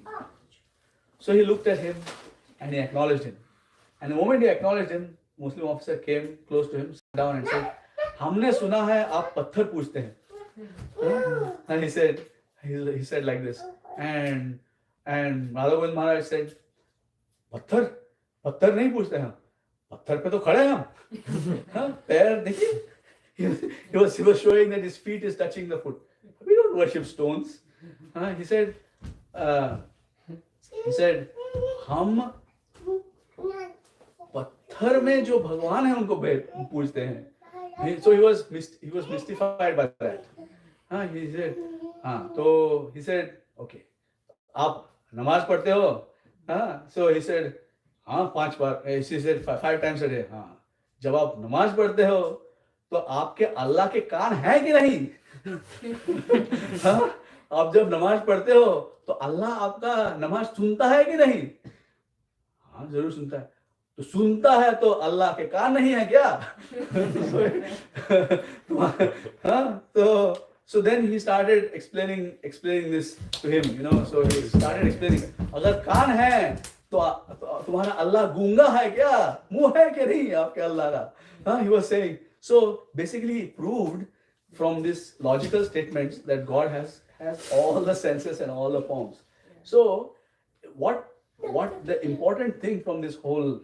So he looked at him and he acknowledged him. And the moment he acknowledged him, Muslim officer came close to him, sat down and said, हमने सुना है आप पत्थर पूजते हैं. And he said like this. And Radha Govind Maharaj said, पत्थर नहीं पूजते हम, पत्थर पे तो खड़े हम. पैर देखिए. He was showing that his feet is touching the foot. We don't worship stones. He said, हम पत्थर में जो भगवान है उनको पूजते हैं. So he was mystified by that. He said, तो he said, okay, आप नमाज पढ़ते हो? So he said, हाँ 5 बार. She said 5 times a day. जब आप नमाज पढ़ते हो तो आपके अल्लाह के कान है कि नहीं? आप जब नमाज पढ़ते हो तो अल्लाह आपका नमाज सुनता है कि नहीं? हाँ जरूर सुनता है. तो सुनता है तो अल्लाह के कान नहीं है क्या? So then he started explaining this to him, so he started explaining, अगर कान है तो तुम्हारा अल्लाह गूंगा है क्या? मुंह है कि नहीं आपके अल्लाह का? He was saying. So basically he proved from these logical statements that God has all the senses and all the forms. So what the important thing from this whole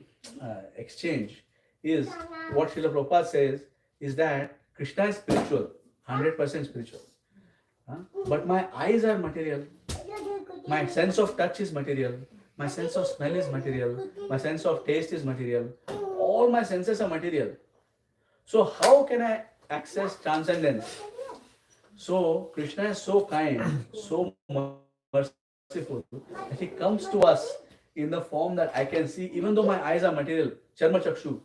exchange is, what Srila Prabhupada says is that Krishna is spiritual, 100% spiritual. But my eyes are material, my sense of touch is material, my sense of smell is material, my sense of taste is material, all my senses are material. So how can I access transcendence? So Krishna is so kind, so merciful, that he comes to us in the form that I can see, even though my eyes are material, charma chakshu.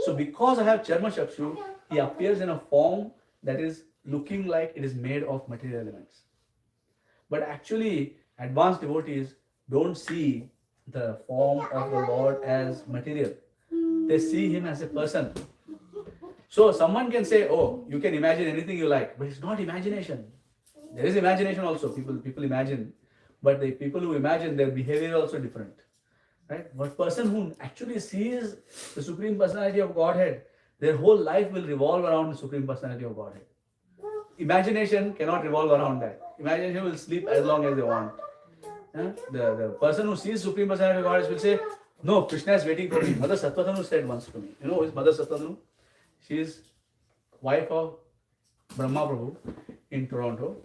So because I have charma chakshu, he appears in a form that is looking like it is made of material elements. But actually, advanced devotees don't see the form of the Lord as material. They see him as a person. So someone can say, oh, you can imagine anything you like, but it's not imagination. There is imagination also. People imagine, but the people who imagine, their behavior is also different. Right? But person who actually sees the Supreme Personality of Godhead, their whole life will revolve around the Supreme Personality of Godhead. Imagination cannot revolve around that. Imagination will sleep as long as they want. The person who sees Supreme Personality of Godhead will say, no, Krishna is waiting for me. Mother Satvadhanu said once to me. You know who is Mother Satvadhanu? She is wife of Brahma Prabhu in Toronto.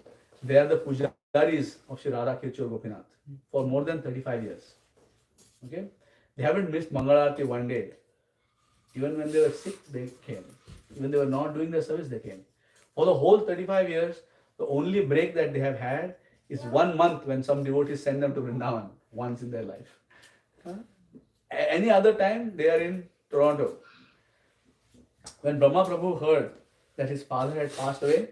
They are the pujaris of Shri Radha Kirchur Gopinath for more than 35 years. Okay? They haven't missed Mangalarti one day. Even when they were sick, they came. Even they were not doing their service, they came. For the whole 35 years, the only break that they have had is 1 month when some devotees send them to Vrindavan once in their life. Any other time, they are in Toronto. When Brahma Prabhu heard that his father had passed away,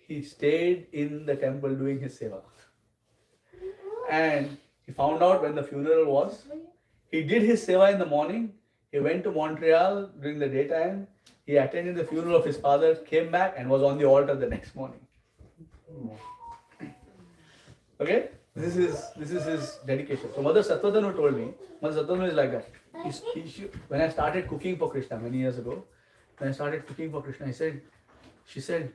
he stayed in the temple doing his seva. And he found out when the funeral was. He did his seva in the morning. He went to Montreal during the daytime. He attended the funeral of his father, came back and was on the altar the next morning. Okay? This is his dedication. So Mother Satvadhanu told me, Mother Satvadhanu is like that. When I started cooking for Krishna many years ago, when I started cooking for Krishna, she said,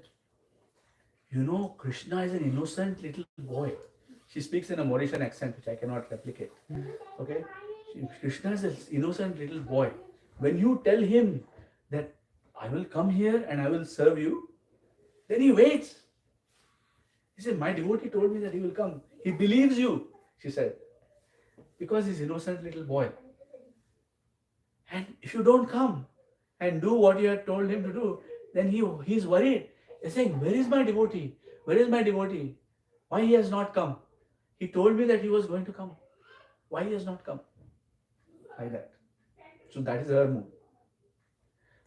you know, Krishna is an innocent little boy. She speaks in a Mauritian accent, which I cannot replicate. Okay? Krishna is an innocent little boy. When you tell him that I will come here and I will serve you, then he waits. He said, my devotee told me that he will come. He believes you. she said. Because he's innocent little boy. And if you don't come and do what you had told him to do, then he's worried. He's saying, where is my devotee? Where is my devotee? Why he has not come? He told me that he was going to come. Why he has not come? Like that. So that is her mood.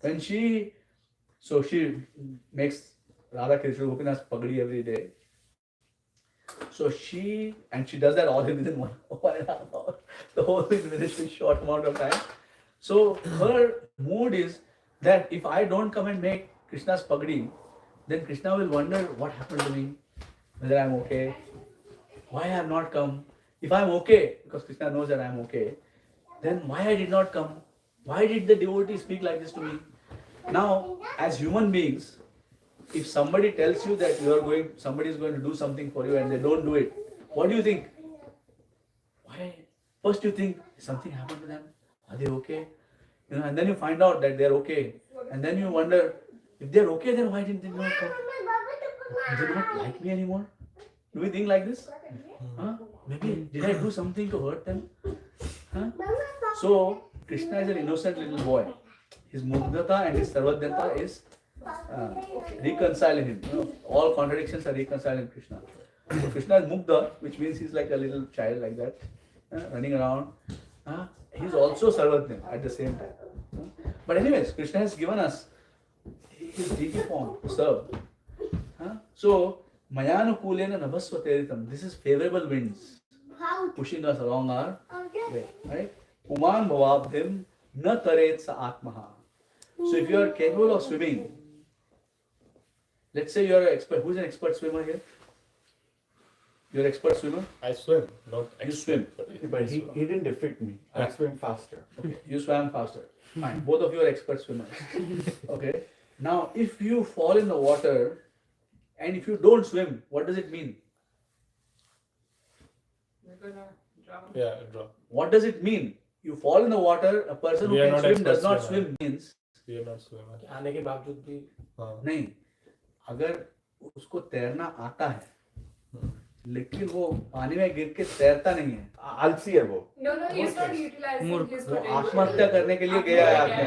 When she makes Radha Krishna Gopinath's pagdi every day. So she does that all within 1.5 hours. The whole thing within a short amount of time. So her mood is that if I don't come and make Krishna's pagdi, then Krishna will wonder what happened to me, whether I'm okay, why I have not come. If I'm okay, because Krishna knows that I'm okay, then why I did not come? Why did the devotee speak like this to me? Now, as human beings, if somebody tells you that somebody is going to do something for you and they don't do it, what do you think? Why? First you think, something happened to them? Are they okay? And then you find out that they're okay. And then you wonder, if they're okay, then why didn't they not come? Do they not like me anymore? Do we think like this? Huh? Maybe, did I do something to hurt them? Huh? So, Krishna is an innocent little boy. His Mugdhata and his Sarvadhyata is reconciled in him. All contradictions are reconciled in Krishna. So Krishna is Mugdha, which means he's like a little child like that, running around. He's also Sarvadhya at the same time. But anyways, Krishna has given us his deity form to serve. So, Mayanukulena Nabhasvateritam. This is favorable winds pushing us along our way. Right? Puman Bhavabdhim Na Taret Sa Atmaha. So if you are capable of swimming, let's say you are an expert. Who's an expert swimmer here? You're an expert swimmer? I swim, not You swim. But he didn't defeat me. I swim faster. You swam faster. Fine. Both of you are expert swimmers. Okay. Now, if you fall in the water and if you don't swim, what does it mean? You're gonna drown. Yeah, drop. What does it mean? You fall in the water, a person who We are can not swim does expert not swimmer. swim means We are not swimmer. आने के बावजूद भी नहीं, अगर उसको तैरना आता है लेकिन वो पानी में गिर के तैरता नहीं है, आलसी है वो. No, he's not utilizing Murk. his वो potential. आत्महत्या करने के लिए गया है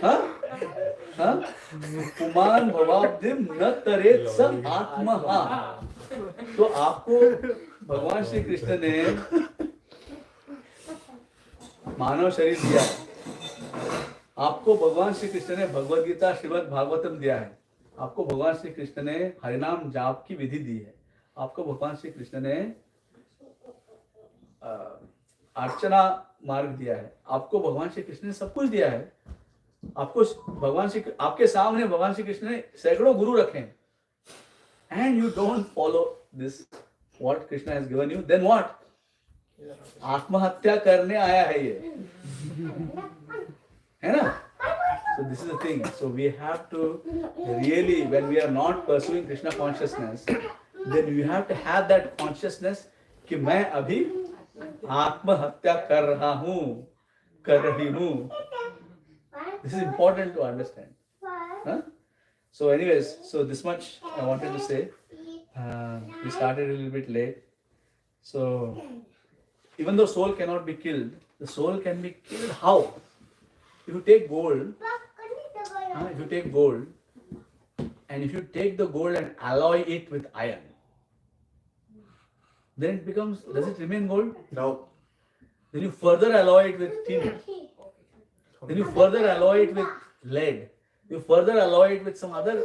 हाँ? हाँ? पुमान भवाब्धिम न तरेत स आत्महा. तो आपको भगवान श्री कृष्ण ने मानव शरीर दिया है. आपको भगवान श्री कृष्ण ने भगवद गीता श्रीमद् भागवतम दिया है. आपको भगवान श्री कृष्ण ने हरिनाम जाप की विधि दी है. आपको भगवान श्री कृष्ण ने अर्चना मार्ग दिया है. आपको भगवान श्री कृष्ण ने सब कुछ दिया है. आपको आपके सामने भगवान श्री कृष्ण ने सैकड़ों गुरु रखे हैं. And you don't follow this what Krishna has given you, then what? आत्महत्या करने आया है ये, है ना? So this is the thing. So we have to really, when we are not pursuing Krishna consciousness, then we have to have that consciousness कि मैं अभी आत्महत्या कर रहा हूँ, कर रही हूँ. This is important to understand. Huh? So anyways, so this much I wanted to say. We started a little bit late. So even though soul cannot be killed, the soul can be killed how? If you take gold, and if you take the gold and alloy it with iron, then it becomes, does it remain gold? No. Then you further alloy it with tin. Then you further alloy it with lead. You further alloy it with some other,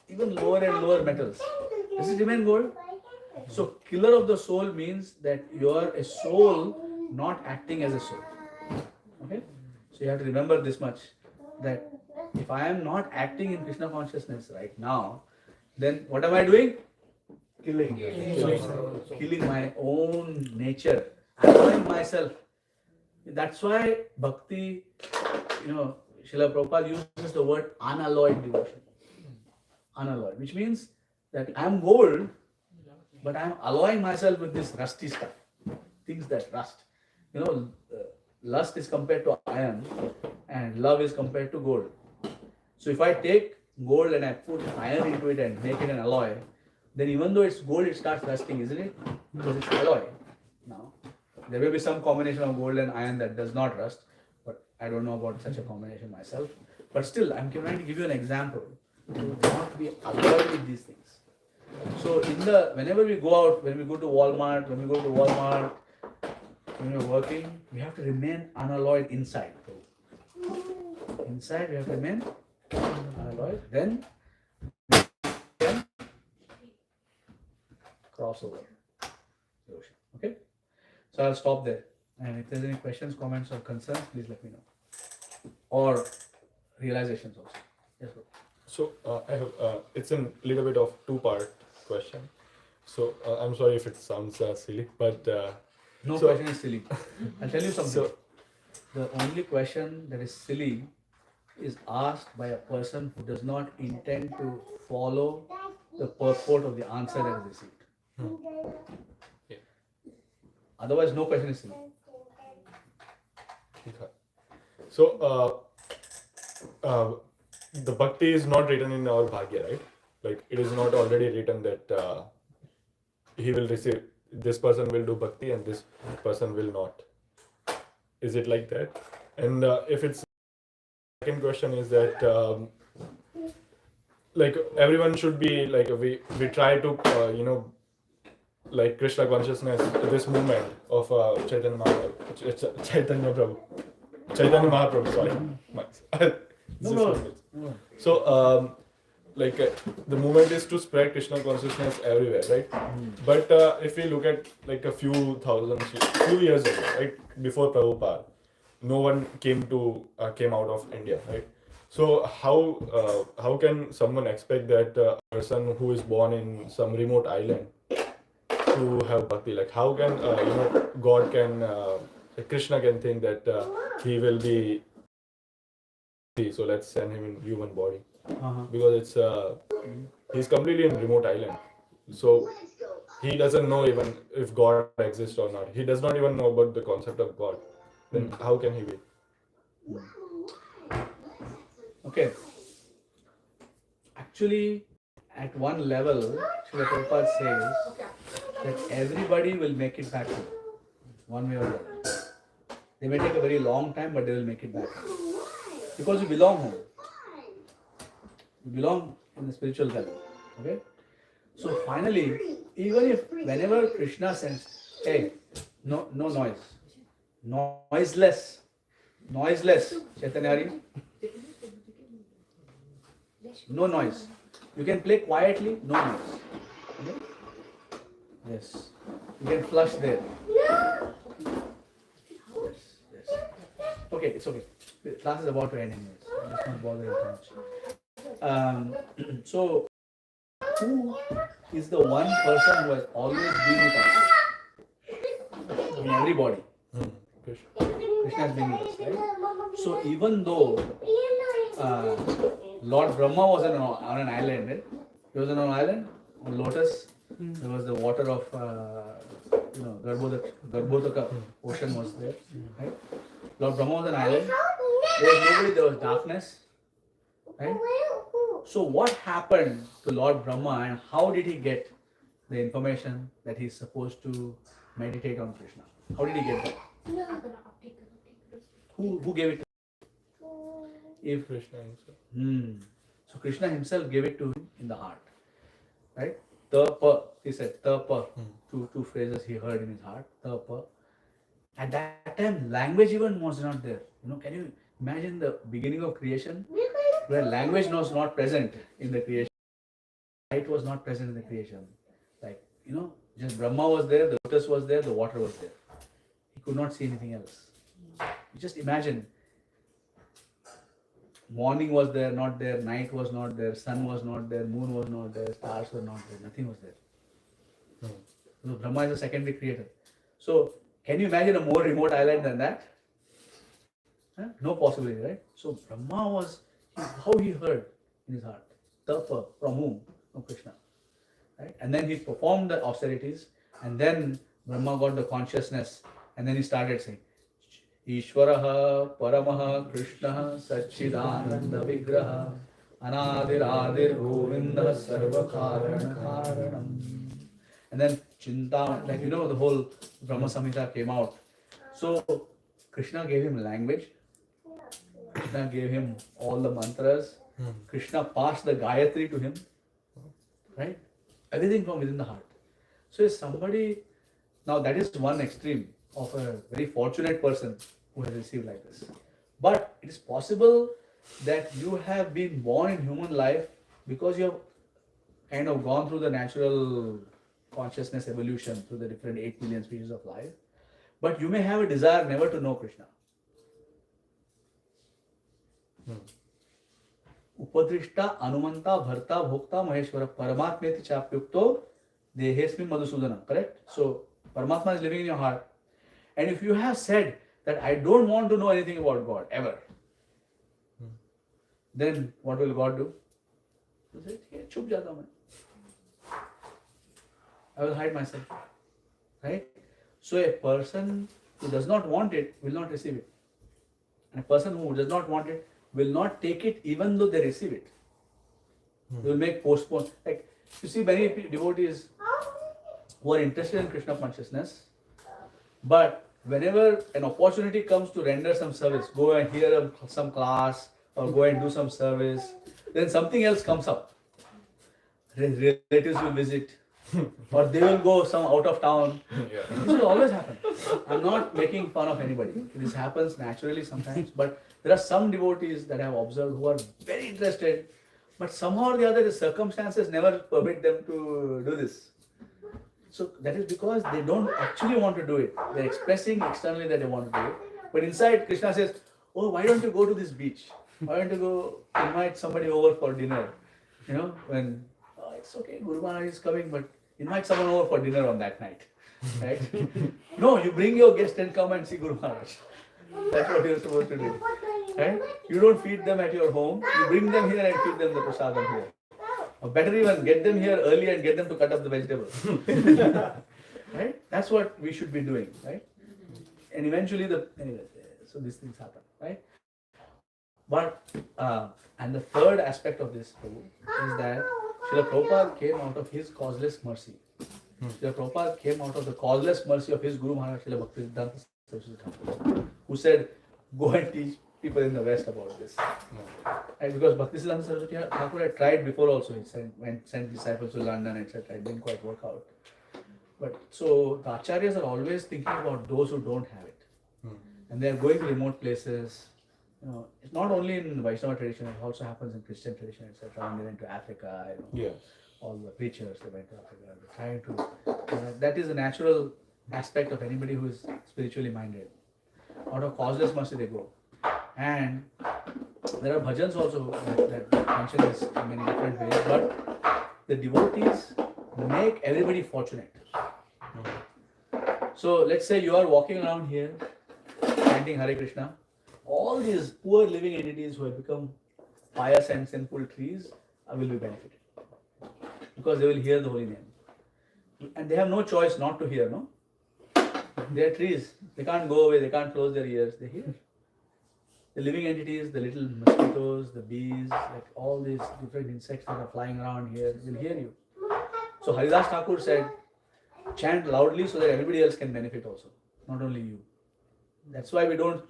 even lower and lower metals. Does it remain gold? So, killer of the soul means that you are a soul not acting as a soul. Okay? So, you have to remember this much, that if I am not acting in Krishna consciousness right now, then what am I doing? Killing. Killing my own nature, alloying myself. That's why bhakti, Srila Prabhupada uses the word unalloyed devotion. Unalloyed, which means that I am gold, but I am alloying myself with this rusty stuff, things that rust. Lust is compared to iron and love is compared to gold. So if I take gold and I put iron into it and make it an alloy, then even though it's gold, it starts rusting, isn't it? Because it's alloy. Now, there will be some combination of gold and iron that does not rust, but I don't know about such a combination myself. But still, I'm trying to give you an example to not be alloyed with these things. So whenever we go out, when we go to Walmart, when we're working, we have to remain unalloyed inside. Inside we have to remain unalloyed, then we can cross over the ocean. Okay? So I'll stop there. And if there's any questions, comments, or concerns, please let me know. Or realizations also. Yes, bro. So I have it's a little bit of two-part question. So I'm sorry if it sounds silly, but No so- question is silly. I'll tell you something. So- The only question that is silly is asked by a person who does not intend to follow the purport of the answer that is received. Yeah. Otherwise, no question is silly. okay. So the bhakti is not written in our bhagya, right? Like it is not already written that he will receive, this person will do bhakti and this person will not. Is it like that? And if it's, second question is that like everyone should be like, we try to like Krishna consciousness, this movement of Chaitanya Mahaprabhu, sorry. No problem. No. So like the movement is to spread Krishna consciousness everywhere, right? But if we look at like a few years ago, right, before Prabhupada, no one came out of India, right? So how can someone expect that a person who is born in some remote island to have bhakti? Like how can God can Krishna can think that he will be, so let's send him in human body, because it's he's completely in remote island, so he doesn't know even if God exists or not. He does not even know about the concept of God. Then how can he be? Okay. Actually, at one level, Srila Prabhupada says that everybody will make it back home, one way or the other. They may take a very long time, but they will make it back home. Because you belong home. You belong in the spiritual realm. Okay? So finally, even if whenever Krishna sends, hey, no noise. Noiseless, Chaitanya Hari. No noise. You can play quietly, no noise. Okay? Yes. You can flush there. Yes. Okay, it's okay. The class is about to end anyways. Let's not bother you too much. So, who is the one person who has always been with us? In everybody. Krishna has been with us, right? So, even though Lord Brahma was on an island, right? He was on an island, on lotus. There was the water of, Garbhodaka ocean was there, right? Lord Brahma was on an island. There was nobody, there was darkness, right? So what happened to Lord Brahma and how did he get the information that he's supposed to meditate on Krishna? How did he get that? Who gave it to him? If Krishna himself. So Krishna himself gave it to him in the heart, right? Tapa, he said, tapa, two phrases he heard in his heart, tapa. At that time, language even was not there. Can you imagine the beginning of creation where language was not present in the creation? Light was not present in the creation. Like, just Brahma was there, the lotus was there, the water was there. He could not see anything else. You just imagine. Morning was there, not there, night was not there, sun was not there, moon was not there, stars were not there, nothing was there. So Brahma is a secondary creator. So can you imagine a more remote island than that? No possibility, right? So Brahma was, how he heard in his heart. Tapa, from whom? From Krishna. Right? And then he performed the austerities, and then Brahma got the consciousness, and then he started saying, Ishvaraha Paramaha Krishna Satchidananda Vigraha Anadiradir Govinda Sarva Karana Karanam. And then Chinta, like the whole Brahma Samhita came out. So Krishna gave him language. Krishna gave him all the mantras. Krishna passed the Gayatri to him. Right? Everything from within the heart. So if somebody, now that is one extreme of a very fortunate person who has received like this. But it is possible that you have been born in human life because you have kind of gone through the natural consciousness evolution through the different 8 million species of life. But you may have a desire never to know Krishna. Upadrishta Anumanta Bharta Bhokta Maheshwara Paramatmeti Chapyukto Dehesmi Madhusudana. Correct? So Paramatma is living in your heart. And if you have said that I don't want to know anything about God ever, then what will God do? He will say, chup jata main. I will hide myself. Right? So a person who does not want it will not receive it. And a person who does not want it will not take it even though they receive it. They will make postpone. Like you see many devotees who are interested in Krishna consciousness, but whenever an opportunity comes to render some service, go and hear some class or go and do some service, then something else comes up. Relatives will visit or they will go some out of town. This will always happen. I'm not making fun of anybody. This happens naturally sometimes, but there are some devotees that I have observed who are very interested, but somehow or the other the circumstances never permit them to do this. So that is because they don't actually want to do it. They're expressing externally that they want to do it. But inside Krishna says, oh, why don't you go to this beach? Why don't you go invite somebody over for dinner? When it's okay, Guru Maharaj is coming, but invite someone over for dinner on that night. Right? No, you bring your guest and come and see Guru Maharaj. That's what you're supposed to do. Right? You don't feed them at your home. You bring them here and feed them the prasadam here. Or better even, get them here early and get them to cut up the vegetables. Right? That's what we should be doing. Right? And eventually, so these things happen. Right? But, and the third aspect of this too is that Srila Prabhupada came out of his causeless mercy. Srila Prabhupada came out of the causeless mercy of his Guru Maharaj Srila Bhaktisiddhanta Saraswati Thakur, who said, go and teach people in the West about this. And because Bhaktisiddhanta Saraswati Thakur had tried before also, he sent disciples to London, etc. It didn't quite work out. But so the acharyas are always thinking about those who don't have it. And they are going to remote places. It's not only in the Vaishnava tradition, it also happens in Christian tradition, etc. When they went to Africa, all the preachers, they went to Africa, they're trying to, that is a natural aspect of anybody who is spiritually minded. Out of causeless mercy they go. And there are bhajans also that mention this in many different ways, but the devotees make everybody fortunate. So let's say you are walking around here, chanting Hare Krishna. All these poor living entities who have become pious and sinful trees will be benefited. Because they will hear the holy name. And they have no choice not to hear, no? They are trees. They can't go away, they can't close their ears, they hear. The living entities, the little mosquitoes, the bees, like all these different insects that are flying around here will hear you. So Haridas Thakur said, chant loudly so that everybody else can benefit also, not only you. That's why we don't,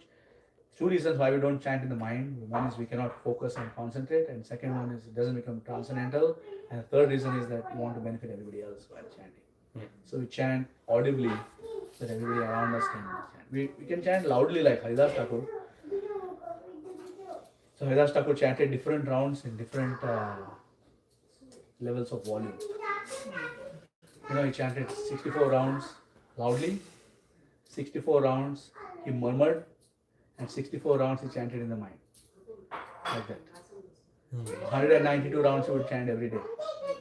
two reasons why we don't chant in the mind. One is we cannot focus and concentrate, and second one is it doesn't become transcendental, and the third reason is that we want to benefit everybody else while chanting. So we chant audibly so that everybody around us can chant. We can chant loudly like Haridas Thakur. So Haridas Thakur chanted different rounds in different levels of volume. He chanted 64 rounds loudly, 64 rounds he murmured, and 64 rounds he chanted in the mind. Like that. 192 rounds he would chant every day.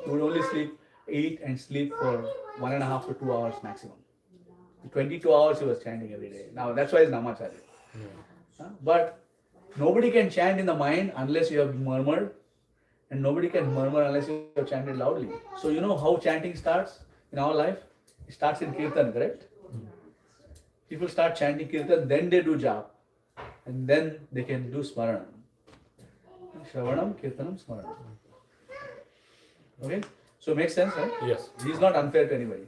He would only eat and sleep for 1.5 to 2 hours maximum. 22 hours he was chanting every day. Now that's why he's Namacharya. But nobody can chant in the mind unless you have murmured, and nobody can murmur unless you have chanted loudly. So you know how chanting starts in our life? It starts in Kirtan, correct? People start chanting Kirtan, then they do jap, and then they can do Smarana. Shravanam, Kirtanam, Smaranam. Okay? So it makes sense, right? Yes. This is not unfair to anybody.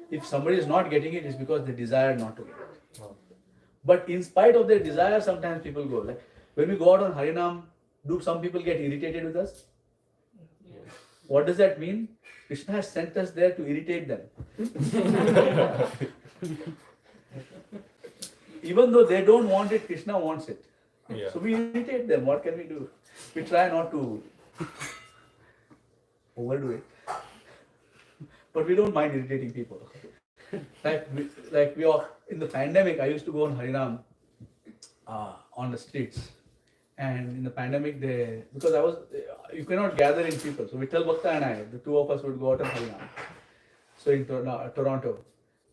If somebody is not getting it, it's because they desire not to get it. But in spite of their desire, sometimes people go. Like when we go out on Harinam, do some people get irritated with us? What does that mean? Krishna has sent us there to irritate them. Even though they don't want it, Krishna wants it. Yeah. So we irritate them. What can we do? We try not to overdo it. But we don't mind irritating people. Like we are in the pandemic, I used to go on Harinam on the streets. And in the pandemic, because you cannot gather in people. So Vittal Bhakta and I, the two of us would go out on Harinam. So in Toronto.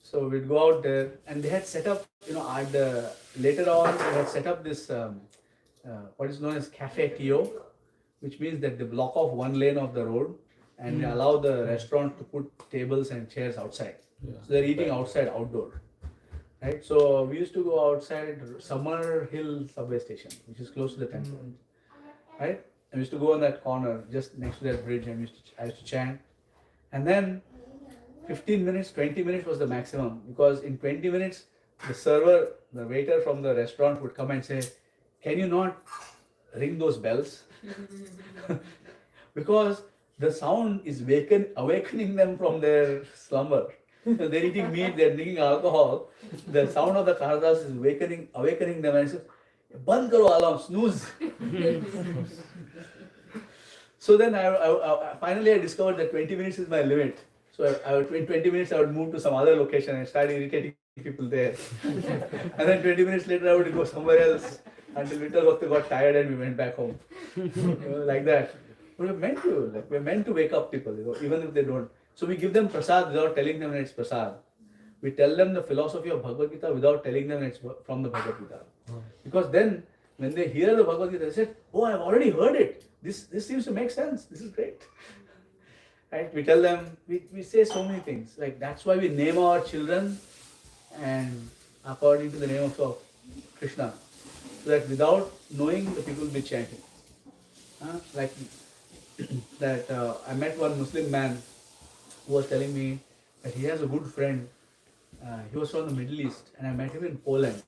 So we'd go out there and they had set up, later on, they had set up this, what is known as Cafe Kio, which means that they block off one lane of the road and they allow the restaurant to put tables and chairs outside. Yeah. So they're eating outside, outdoor. Right? So we used to go outside Summer Hill subway station, which is close to the temple. Right? I used to go on that corner just next to that bridge and I used to chant. And then 15 minutes, 20 minutes was the maximum because in 20 minutes, the waiter from the restaurant would come and say, "Can you not ring those bells?" Because the sound is awakening them from their slumber. They're eating meat, they're drinking alcohol. The sound of the Karadas is awakening them and says, "Band karo alarm, snooze." So then I finally discovered that 20 minutes is my limit. So in 20 minutes I would move to some other location and start irritating people there. And then 20 minutes later I would go somewhere else until Vittal Bhakta got tired and we went back home. Like that. But we're meant to wake up people, even if they don't. So we give them prasad without telling them that it's prasad. We tell them the philosophy of Bhagavad Gita without telling them it's from the Bhagavad Gita. Because then when they hear the Bhagavad Gita, they say, "Oh, I've already heard it. This seems to make sense. This is great." Right? We tell them, we say so many things. Like that's why we name our children and according to the name of Krishna. So that without knowing, the people will be chanting. Like that I met one Muslim man who was telling me that he has a good friend. He was from the Middle East and I met him in Poland.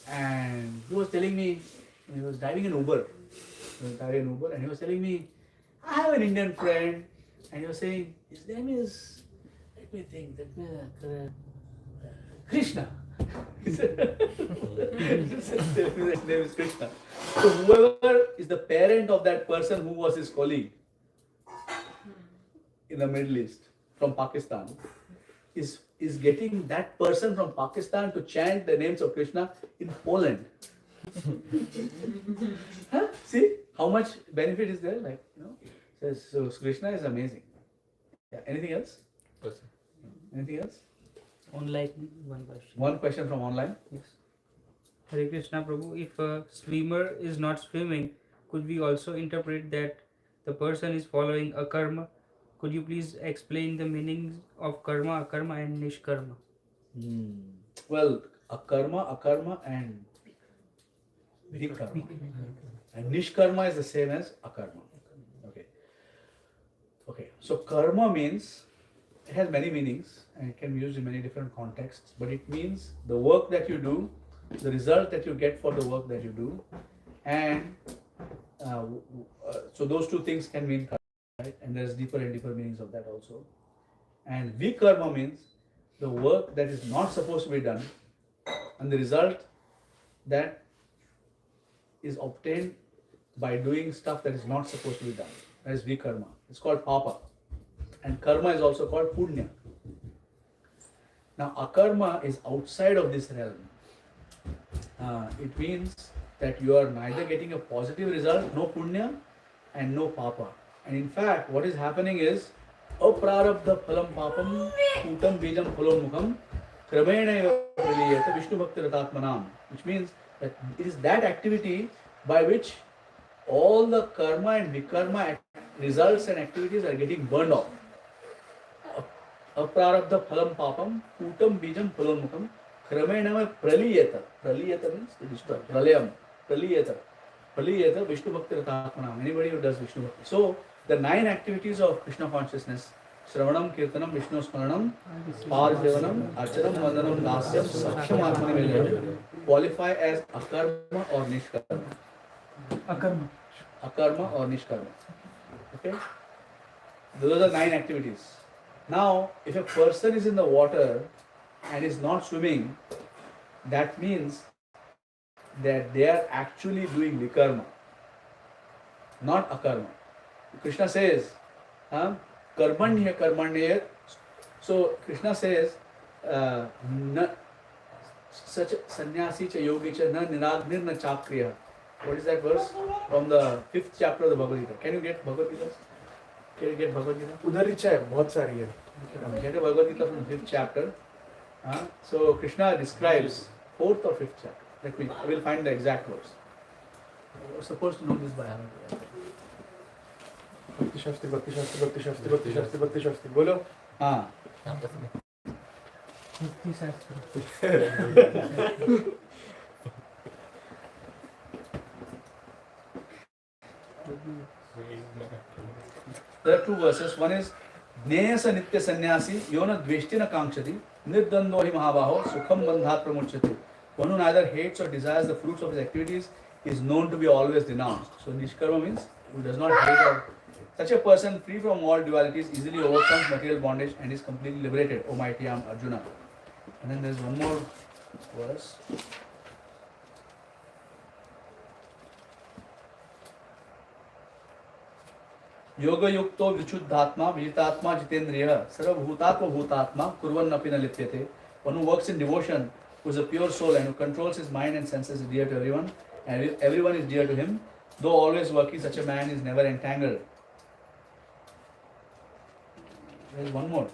And he was telling me, he was driving an Uber. And he was telling me, "I have an Indian friend." And he was saying, his name is, let me think, Krishna. His name is Krishna. So whoever is the parent of that person who was his colleague in the Middle East from Pakistan is getting that person from Pakistan to chant the names of Krishna in Poland. See how much benefit is there? So Krishna is amazing. Yeah. Anything else? Anything else? Online, one question. One question from online. Yes. Hare Krishna Prabhu, if a swimmer is not swimming, could we also interpret that the person is following a karma? Could you please explain the meanings of karma, akarma and nishkarma? Well, akarma and vikarma. And nishkarma is the same as akarma. Okay. So karma means, it has many meanings and it can be used in many different contexts, but it means the work that you do, the result that you get for the work that you do, and so those two things can mean karma, right? And there's deeper and deeper meanings of that also. And vikarma means the work that is not supposed to be done and the result that is obtained by doing stuff that is not supposed to be done. That is vikarma. It's called papa. And karma is also called punya. Now akarma is outside of this realm. It means that you are neither getting a positive result, no punya, and no papa. And in fact, what is happening is aprarabdha phalam papam utam bijam phalommukham kramena priliyata vishnu bhakti ratatmanam, which means that it is that activity by which all the karma and vikarma results and activities are getting burned off. Aprarabdha phalam papam utam bijam phalommukham kramena praliyata. Praliyata means to destroy. Pralayam. Praliyata. Paliyeta Vishnu Bhakti Rathatmanam. Anybody who does Vishnu Bhakti. So the 9 activities of Krishna consciousness: Shravanam, Kirtanam, Vishnu Smaranam, Parsevanam, Archanam, Vandanam, Dasyam, Saksham Atmani Vedanam qualify as akarma or nishkarma. Akarma. Akarma or nishkarma. Okay? Those are the 9 activities. Now, if a person is in the water and is not swimming, that means that they are actually doing vikarma, not akarma. Krishna says, karmanya karmanya. So Krishna says, na such sannyasi cha yogi cha na niragnir na chakriya. What is that verse? From the 5th chapter of the Bhagavad Gita. Can you get Bhagavad Gita? Can you get Bhagavad Gita? उधर ही है बहुत सारी है. Get a Bhagavad Gita from the 5th chapter. So Krishna describes 4th or 5th chapter. I will find the exact verse. We're supposed to know this by heart. भक्ति शास्त्री भक्ति शास्त्री भक्ति शास्त्री भक्ति शास्त्री भक्ति शास्त्री बोलो. हाँ. Bhakti Shastra. There are 2 verses. One is Jneyasa Nitya Sannyasi Yona Dveshtina Kankshati Nirdando hi Mahabaho Sukham Bandhat Pramuchati. One who neither hates or desires the fruits of his activities is known to be always denounced. So Nishkarma means who does not hate or such a person free from all dualities easily overcomes material bondage and is completely liberated, O mighty Arjuna. And then there is one more verse. Yoga yukto vichuddhatma vijitatma jitendriya sarvabhutatma bhutatma kurvannapi na lipyate. One who works in devotion, who is a pure soul and who controls his mind and senses is dear to everyone, and everyone is dear to him. Though always working, such a man is never entangled. There is one more.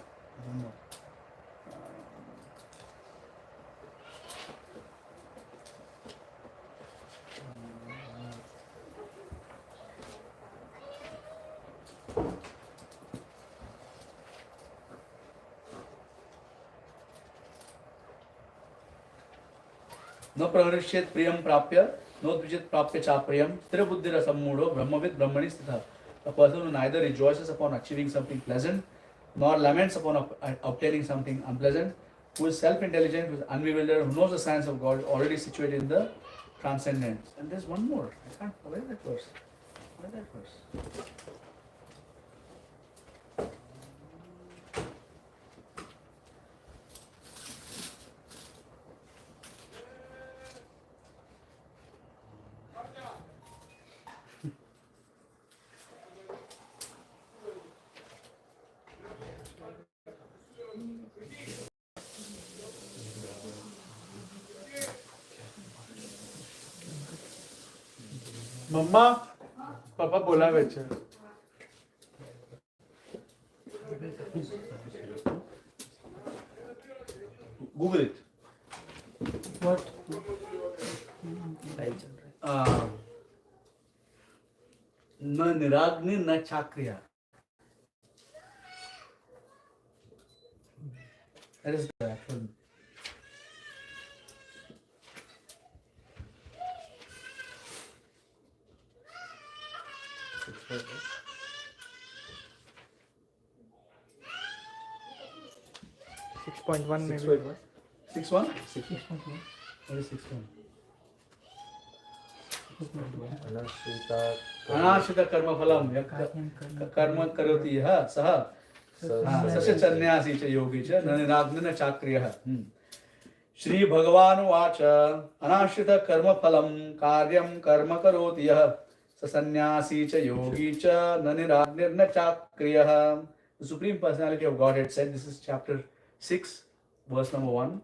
No praharishyet priyam prapya, no dvijit prapya cha priyam, sthira buddhira sammudo, brahmavid brahmani sthita. A person who neither rejoices upon achieving something pleasant, nor laments upon obtaining something unpleasant, who is self-intelligent, who is unbewildered, who knows the science of God, already situated in the transcendence. And there's one more. I can't. Where is that verse? Where is that verse? मम्मा पापा बोला बच्चा. Google it. What? न निराग्नि न चाक्रिया. That is the actual. Six 6.1 maybe. 6.1? 6.1. What is 6.1? अनाश्रित कर्म फलम कर्म करोति यः सः सस्य सन्यासी च योगी च न निराग्नि न चाक्रियः. श्री भगवान उवाच अनाश्रित कर्म फलम कार्यम कर्म करोति यः स सन्यासी च योगी च न निराग्नि न चाक्रियः. The Supreme Personality of Godhead said, this is chapter 6 verse number 1,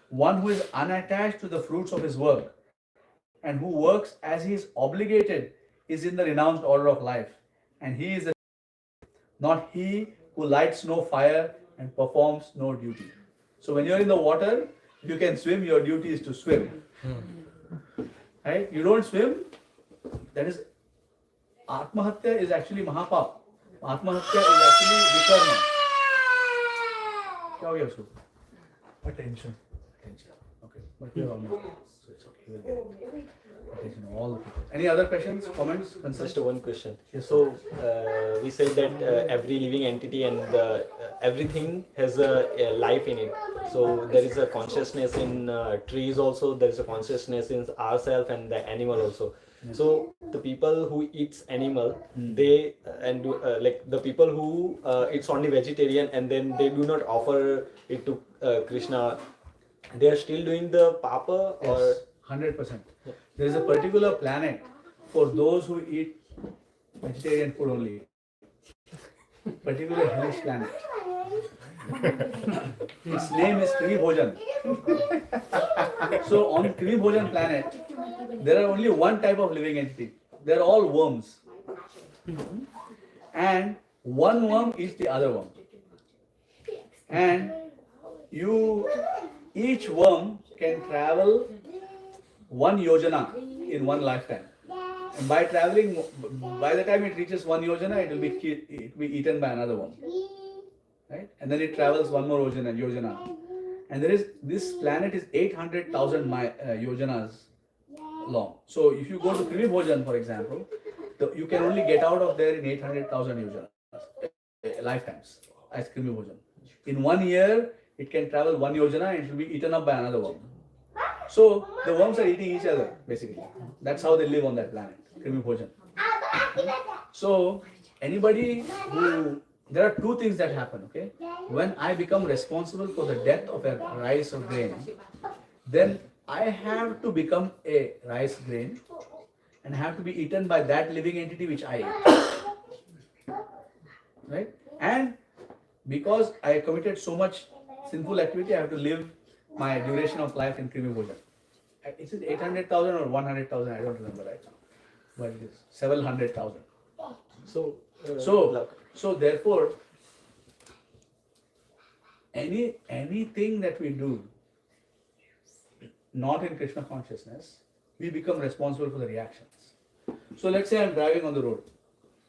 one who is unattached to the fruits of his work and who works as he is obligated is in the renounced order of life, and he is not he who lights no fire and performs no duty. So when you're in the water, you can swim, your duty is to swim. Right? You don't swim, that is Atmahatya is actually Mahapap. Atmahatya is actually Vikarma. क्या हो गया उसको? Attention. Okay, but we are almost. So it's okay. We'll get it. Attention. all the people. Any other questions, comments, concerns? Just one question. Yes, So we said that every living entity and everything has a life in it. So there is a consciousness in trees also. There is a consciousness in ourselves and the animal also. So the people who eats animal, they like the people who eats only vegetarian and then they do not offer it to Krishna. They are still doing the papa or. Yes, 100%. There is a particular planet for those who eat vegetarian food only. Particular hellish planet. Its name is Krivi Bhojan. So on Krivi Bhojan planet, there are only one type of living entity. They are all worms. And one worm eats the other worm. And each worm can travel 1 yojana in one lifetime. And by traveling, by the time it reaches 1 yojana, it will be eaten by another worm. Right? And then it travels 1 more yojana. And this planet is 800,000 yojanas long. So if you go to Krivi Bhojan, for example, you can only get out of there in 800,000 yojanas, lifetimes, as Krivi Bhojan. In 1 year, it can travel 1 yojana and it will be eaten up by another worm. So the worms are eating each other, basically. That's how they live on that planet, Krivi Bhojan. So anybody there are 2 things that happen, okay? When I become responsible for the death of a rice or grain, then I have to become a rice grain and have to be eaten by that living entity which I ate. Right? And because I committed so much sinful activity, I have to live my duration of life in Krivi Bhojan. Is it 800,000 or 100,000? I don't remember right now. But it is several 100,000. So therefore, anything that we do not in Krishna consciousness, we become responsible for the reactions. So let's say I'm driving on the road,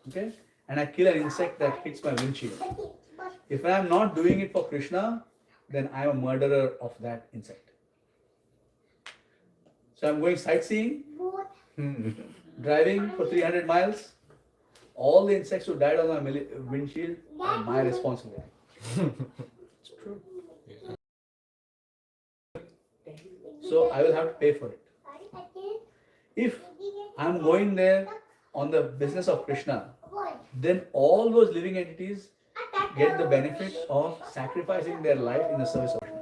okay, and I kill an insect that hits my windshield. If I am not doing it for Krishna, then I am a murderer of that insect. So I'm going sightseeing, driving for 300 miles. All the insects who died on my windshield are my responsibility. It's true. So I will have to pay for it. If I'm going there on the business of Krishna, then all those living entities get the benefit of sacrificing their life in the service of Krishna.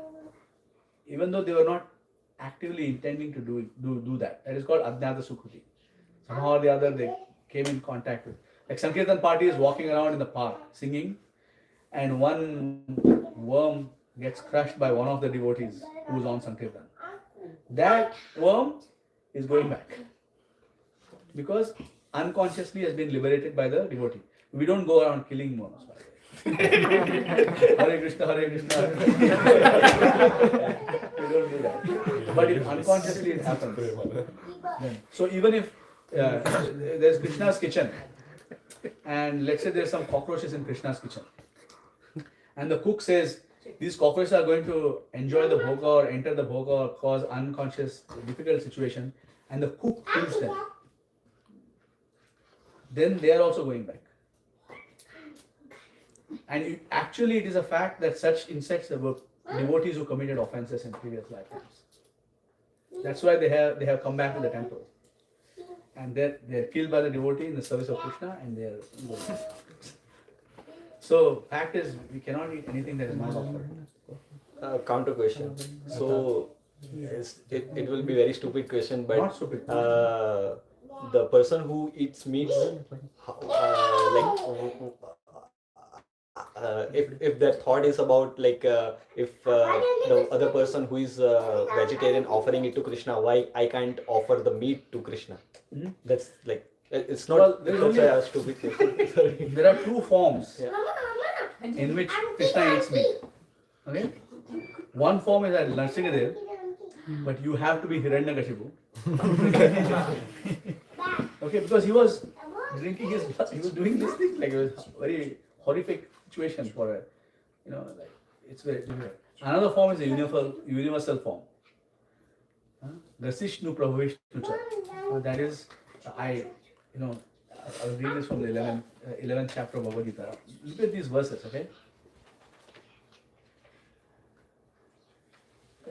Even though they were not actively intending to do that. That is called Adnyata Sukhuti. Somehow or the other they came in contact with. Like Sankirtan party is walking around in the park singing, and one worm gets crushed by one of the devotees who is on Sankirtan. That worm is going back because unconsciously has been liberated by the devotee. We don't go around killing worms, by the way. Hare Krishna, Hare Krishna. We don't do that. But if unconsciously it happens. So even if there's Krishna's kitchen, and let's say there's some cockroaches in Krishna's kitchen, and the cook says these cockroaches are going to enjoy the bhoga or enter the bhoga or cause unconscious difficult situation, and the cook kills them, then they are also going back. And actually it is a fact that such insects were devotees who committed offenses in previous lifetimes. That's why they have come back to the temple. And they're killed by the devotee in the service of Krishna, and they're going back. So fact is, we cannot eat anything that is not offered. Counter question. So it will be very stupid question, but Not stupid. The person who eats meat, if that thought is about if the other person who is vegetarian offering it to Krishna, why I can't offer the meat to Krishna? Mhm. That's like it's not. There is That's only- why I asked stupid question. Sorry. There are 2 forms Yeah. in which Krishna eats meat. Okay? One form is at Narsingadev, but you have to be Hiranyakashipu. Okay, because he was drinking his blood, he was doing this thing, like it was a very horrific situation for a, it's very difficult. Another form is a universal form. Rasishnu Prabhavishnu. That is, I'll read this from the 11th chapter of Bhagavad Gita. Look at these verses, okay?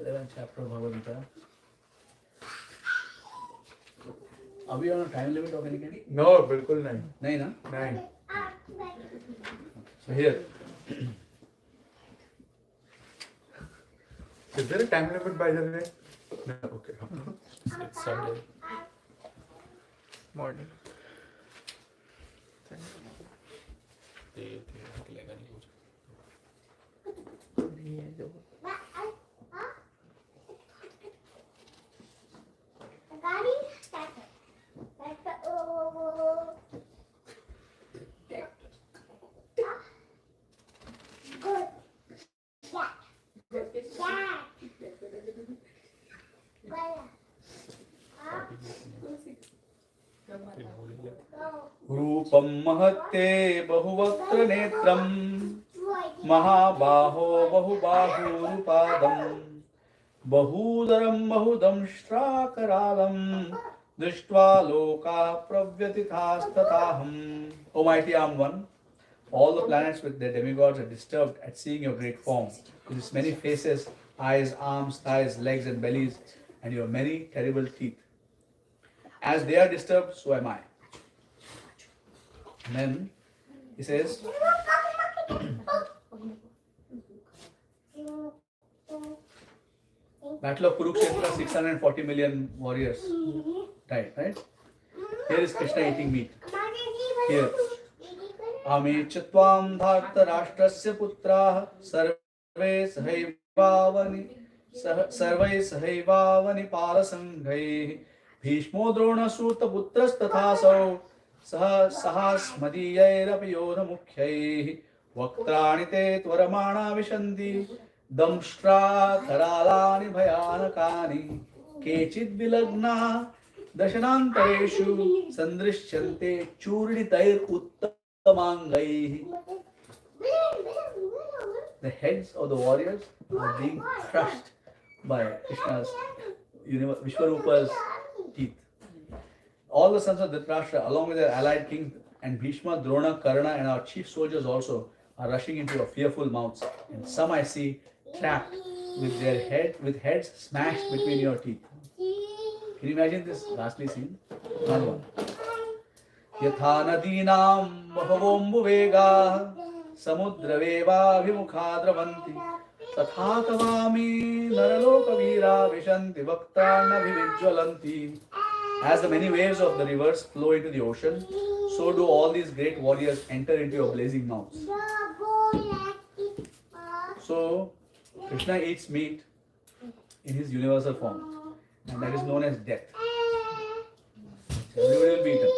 11th chapter of Bhagavad Gita. Are we on a time limit of any kind? No, बिल्कुल नहीं. No, na? नहीं. So here, Is there a time limit by the way? No, okay. It's Sunday. Morning. रूपं महत्ते बहुवक्त्र नेत्रं महाबाहो बहुबाहुरुपादं बहूदरं बहुदंष्ट्राकरालं दृष्ट्वा लोका प्रव्यथितास्तथाहम्. O mighty armed one, all the planets with their demigods are disturbed at seeing your great form, with its many faces, eyes, arms, thighs, legs and bellies, and your many terrible teeth. As they are disturbed, so am I. And then he says, Battle of Kurukshetra, 640 million warriors died, right? Here is Krishna eating meat. Here. Ame chatvam dharta rashtrasya putraah sarve sahaivavani palasanghai Bhishmo drona suta putras tathasau sahasmadiyayrapi yodha mukhyai Vaktrani te tvaramana vishanti Damshtra karalani bhayanakani Kechid vilagna dashanantareshu Sandrishyante churditair uttamangai. The heads of the warriors are being crushed by Krishna's Vishwarupa's teeth. All the sons of Dhritarashtra, along with their allied kings and Bhishma, Drona, Karna, and our chief soldiers also are rushing into your fearful mouths. And some I see trapped with heads smashed between your teeth. Can you imagine this ghastly scene? Another one. Yatha nadinam bahavombu vega samudra vimukha dravanti tatha tavami naraloka veera vishanti vaktrana vivijwalanti. As the many waves of the rivers flow into the ocean, so do all these great warriors enter into your blazing mouths. So, Krishna eats meat in his universal form, and that is known as death. So everybody will be eaten.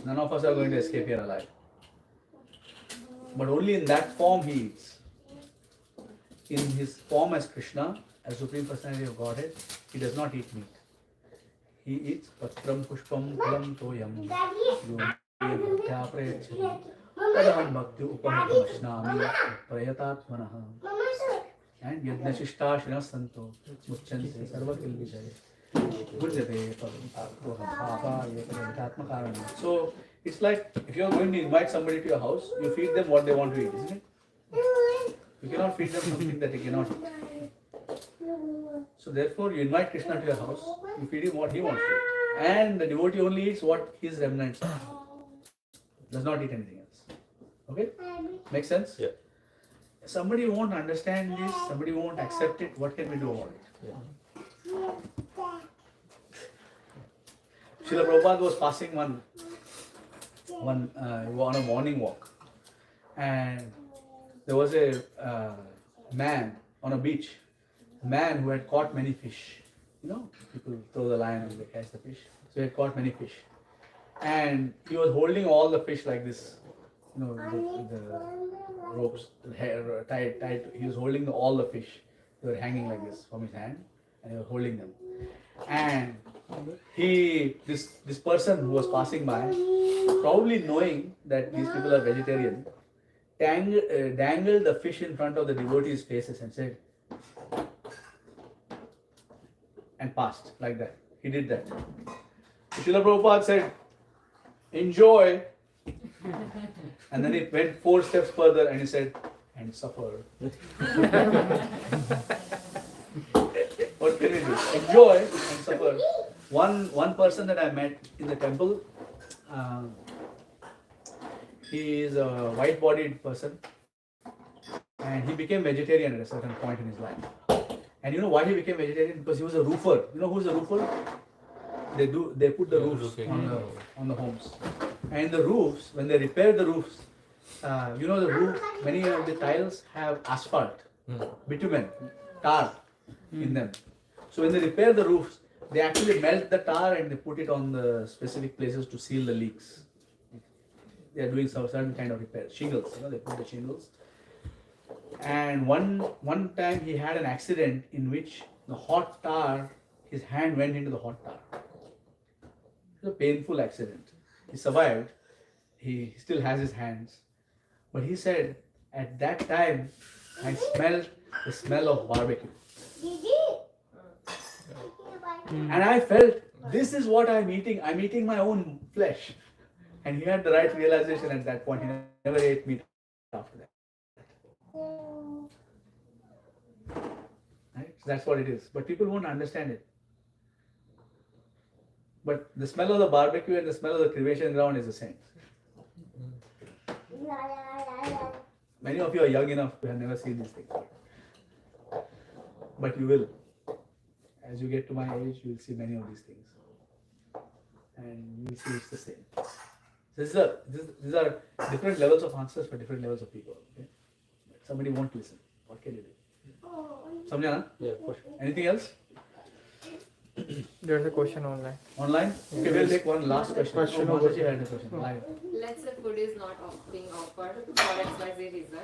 None of us are going to escape here alive. But only in that form he eats. In his form as Krishna, as Supreme Personality of Godhead, he does not eat meat. He eats patram pushpam phalam toyam yogya prayachati tadaham bhakti upahamashnami prayatatmanaha and yadna shishta shinasanto muchyante sarva kilvijaya gurjate papa yatmatmakarana. So it's like if you are going to invite somebody to your house, you feed them what they want to eat, isn't it? You cannot feed them something that they cannot eat. So therefore, you invite Krishna to your house, you feed him what he wants to eat. And the devotee only eats what his remnants are. Does not eat anything else. Okay? Makes sense? Yeah. Somebody won't understand this, somebody won't accept it, what can we do about it? Srila Prabhupada was passing on a morning walk, and there was a man on a beach, a man who had caught many fish. You know, people throw the line and they catch the fish. So he had caught many fish, and he was holding all the fish like this. You know, the ropes, the hair tied. He was holding all the fish. They were hanging like this from his hand, and he was holding them. And this person who was passing by, probably knowing that these people are vegetarian, dangled the fish in front of the devotees' faces and said, and passed like that. He did that. Srila Prabhupada said, enjoy. And then he went 4 steps further and he said, and suffer. What can we do? Enjoy and suffer. One person that I met in the temple, he is a white-bodied person, and he became vegetarian at a certain point in his life. And you know why he became vegetarian? Because he was a roofer. You know who's a roofer? They put the roofs on the homes. And the roofs, when they repair the roofs, you know the roof, many of the tiles have asphalt, bitumen, tar in them. So when they repair the roofs, they actually melt the tar and they put it on the specific places to seal the leaks. They are doing some certain kind of repair. Shingles, you know, they put the shingles. And one time he had an accident in which the hot tar, his hand went into the hot tar. It was a painful accident. He survived. He still has his hands. But he said, at that time, I smelled the smell of barbecue. And I felt, this is what I'm eating. I'm eating my own flesh. And he had the right realization at that point. He never ate meat after that. Right? So that's what it is. But people won't understand it. But the smell of the barbecue and the smell of the cremation ground is the same. Many of you are young enough to have never seen these things. But you will. As you get to my age, you will see many of these things. And you will see it's the same. These are different levels of answers for different levels of people. Okay? Somebody won't listen. What can you do? Samjana? Yeah, for sure. Anything else? There's a question online. Online? Okay, we'll take one last question. Question Oh, over Mataji had a question. Live. Let's say food is not being offered for XYZ reason,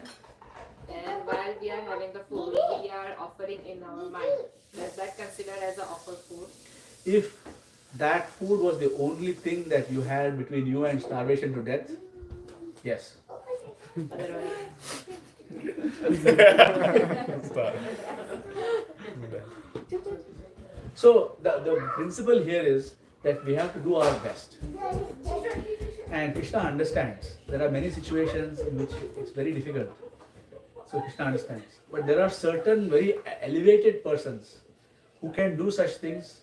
and while we are having the food, we are offering in our mind. Does that considered as an offered food? If that food was the only thing that you had between you and starvation to death, yes. So the principle here is that we have to do our best. And Krishna understands. There are many situations in which it's very difficult. So Krishna understands. But there are certain very elevated persons who can do such things.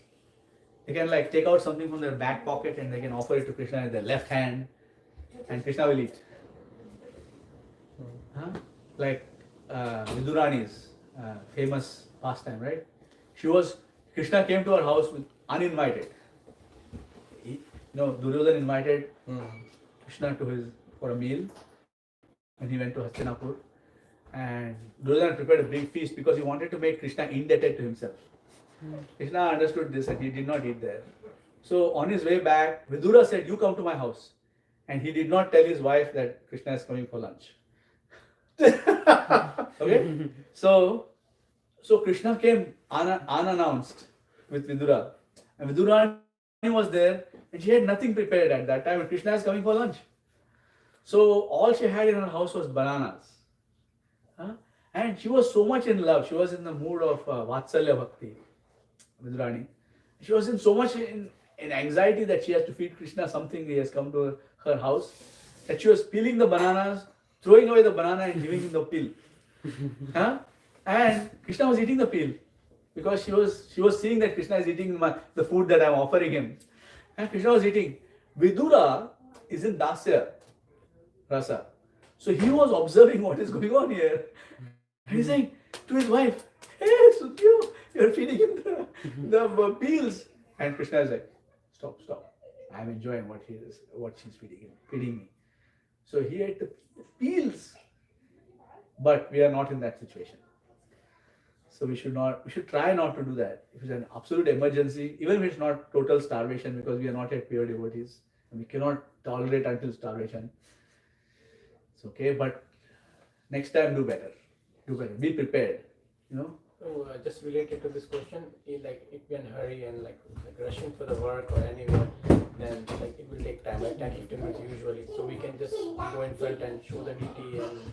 They can like take out something from their back pocket and they can offer it to Krishna in their left hand, and Krishna will eat. Huh? Like Vidurani's famous pastime, right? Krishna came to her house with uninvited. Duryodhana invited Krishna for a meal when he went to Hastinapur, and Duryodhana prepared a big feast because he wanted to make Krishna indebted to himself. Krishna understood this and he did not eat there. So on his way back, Vidura said, "You come to my house," and he did not tell his wife that Krishna is coming for lunch. Okay, so Krishna came unannounced with Vidura, and Vidura was there, and she had nothing prepared at that time. And Krishna is coming for lunch, so all she had in her house was bananas, and she was so much in love. She was in the mood of Vatsalya Bhakti, Vidurani. She was in so much in anxiety that she has to feed Krishna something. He has come to her house, that she was peeling the bananas, throwing away the banana and giving him the peel. And Krishna was eating the peel because she was seeing that Krishna is eating the food that I am offering him. And Krishna was eating. Vidura is in Dasya Rasa. So he was observing what is going on here. And he's saying to his wife, "Hey, Sutyu, you're feeding him the peels." And Krishna is like, Stop. I'm enjoying what she's feeding me. So he ate the peels. But we are not in that situation. So we should try not to do that. If it's an absolute emergency, even if it's not total starvation, because we are not yet pure devotees, and we cannot tolerate until starvation. It's okay, but next time do better. Be prepared. So, just related to this question, if we're in a hurry and like rushing for the work or anywhere, then it will take time, like 10-15 minutes usually. So we can just go in front and show the DT and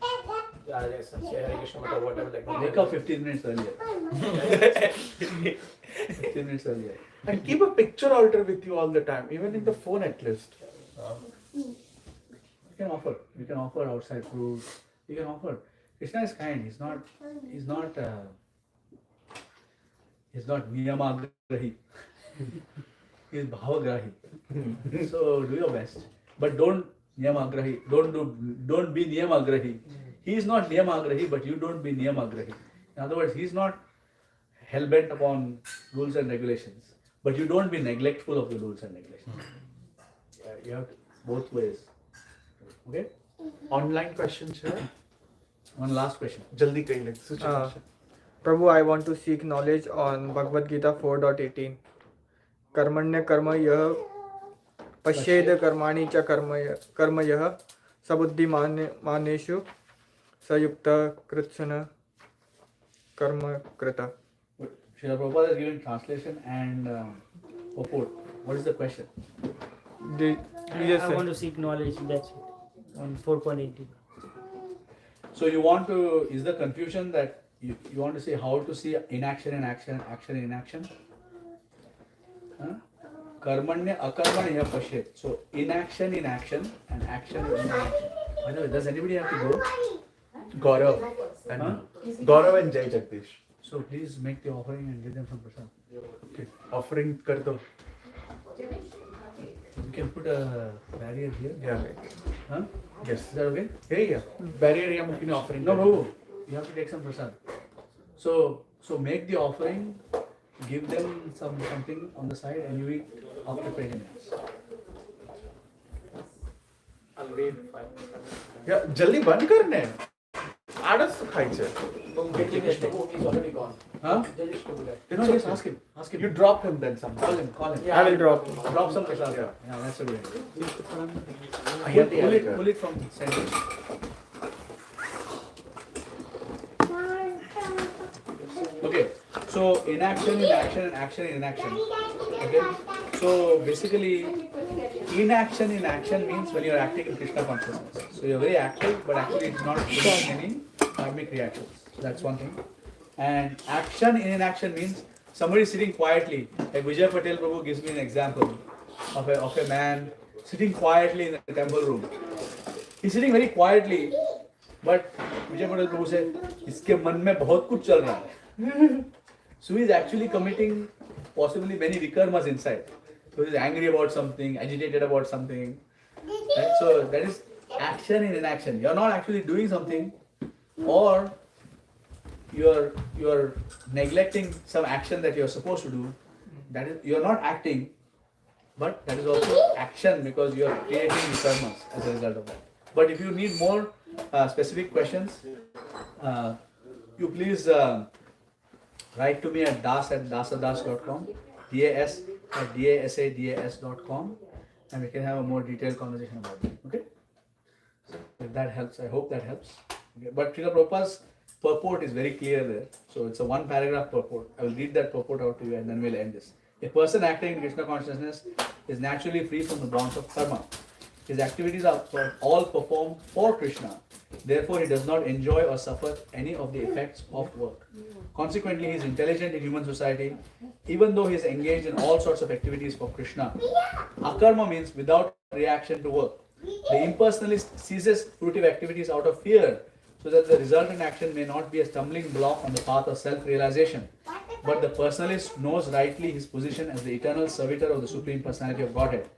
say Hare Krishna or whatever. Wake up 15 minutes earlier. 15 minutes earlier. And keep a picture altar with you all the time, even in the phone at least. You can offer. You can offer outside food. You can offer. Krishna is kind. He's not niyamagrahi. He's bhavagrahi. So do your best. But don't niyamagrahi. Don't be niyamagrahi. He is not niyamagrahi, but you don't be niyamagrahi. In other words, he's not hell-bent upon rules and regulations. But you don't be neglectful of the rules and regulations. Yeah, you have to, both ways. Okay? Online questions here. One last question. Jaldi kahi like such a question. Prabhu, I want to seek knowledge on Bhagavad Gita 4.18. Karmanya karma yah pashed karmani cha karma yah sabuddhi maneshu sayukta kritsana karma krita. Srila Prabhupada has given translation and purport. What is the question? I want to seek knowledge, that's it. On 4.18. So you want to, is the confusion that you want to see how to see inaction in action, action in inaction? Huh? Karmanya akarmanya pashet. So inaction in action and action in inaction. By the way, does anybody have to go? Gaurav and Jai Jagdish. So please make the offering and give them some prasad. Okay. Offering kar do. You can put a barrier here. Yeah. Huh? Yes. Is that okay? Yeah. Barrier ya mukhi offering. No, no. You have to take some prasad. So make the offering, give them something on the side, and you eat after 20 minutes. I'll wait 5 minutes. Yeah, jaldi band karne. Adas खायचे. He's already gone. Huh? Just to do that. You know, just ask him. Ask him. You drop him then sometime. Call him. Yeah, I will drop. Drop some prasad. Yeah. Yeah, that's a good Ayati idea. Pull it from center. Okay. So inaction in action and action in inaction. Okay. So basically, inaction in action means when you are acting in Krishna consciousness. So you are very active, but actually it's not producing any karmic reactions. So that's one thing. And action in inaction means somebody sitting quietly. Like Vijay Patel Prabhu gives me an example of a man sitting quietly in the temple room. He's sitting very quietly, but Vijay Patel Prabhu said, "Iske man mein bahut kuch chal raha hai." So he's actually committing possibly many vikarmas inside. So he's angry about something, agitated about something. Right? So that is action in inaction. You're not actually doing something, or you're neglecting some action that you're supposed to do. That is, you're not acting, but that is also action because you're creating vikarmas as a result of that. But if you need more specific questions, you please write to me at das@dasadas.com, das@dasadas.com, and we can have a more detailed conversation about it. Okay? So if that helps, I hope that helps. Okay. But Srila Prabhupada's purport is very clear there. So it's a one paragraph purport. I will read that purport out to you and then we'll end this. A person acting in Krishna consciousness is naturally free from the bonds of karma. His activities are all performed for Krishna. Therefore, he does not enjoy or suffer any of the effects of work. Consequently, he is intelligent in human society, even though he is engaged in all sorts of activities for Krishna. Akarma means without reaction to work. The impersonalist ceases fruitive activities out of fear, so that the resultant action may not be a stumbling block on the path of self-realization. But the personalist knows rightly his position as the eternal servitor of the Supreme Personality of Godhead.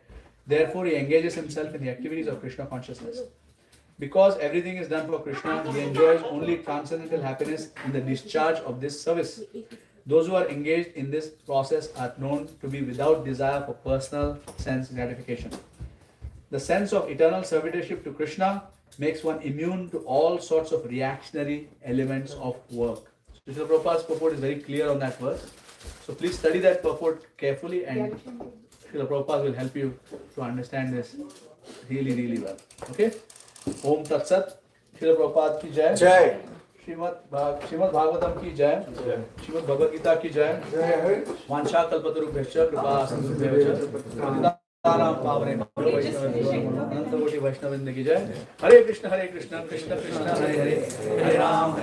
Therefore, he engages himself in the activities of Krishna consciousness. Because everything is done for Krishna, he enjoys only transcendental happiness in the discharge of this service. Those who are engaged in this process are known to be without desire for personal sense gratification. The sense of eternal servitorship to Krishna makes one immune to all sorts of reactionary elements of work. So Srila Prabhupada's purport is very clear on that verse. So please study that purport carefully and Srila Prabhupada will help you to understand this really well. Okay? Om Tat Sat. Srila Prabhupada ki jai. Jai. Srimad Bhagavatam ki jai. Srimad Bhagavad Gita ki jai. Vansha kalpatarubhyascha kripa sindhubhyascha Param Pavane Ananta Koti Vaishnavindra ki jai. Hare Krishna Krishna Krishna Hare Hare Hare Ram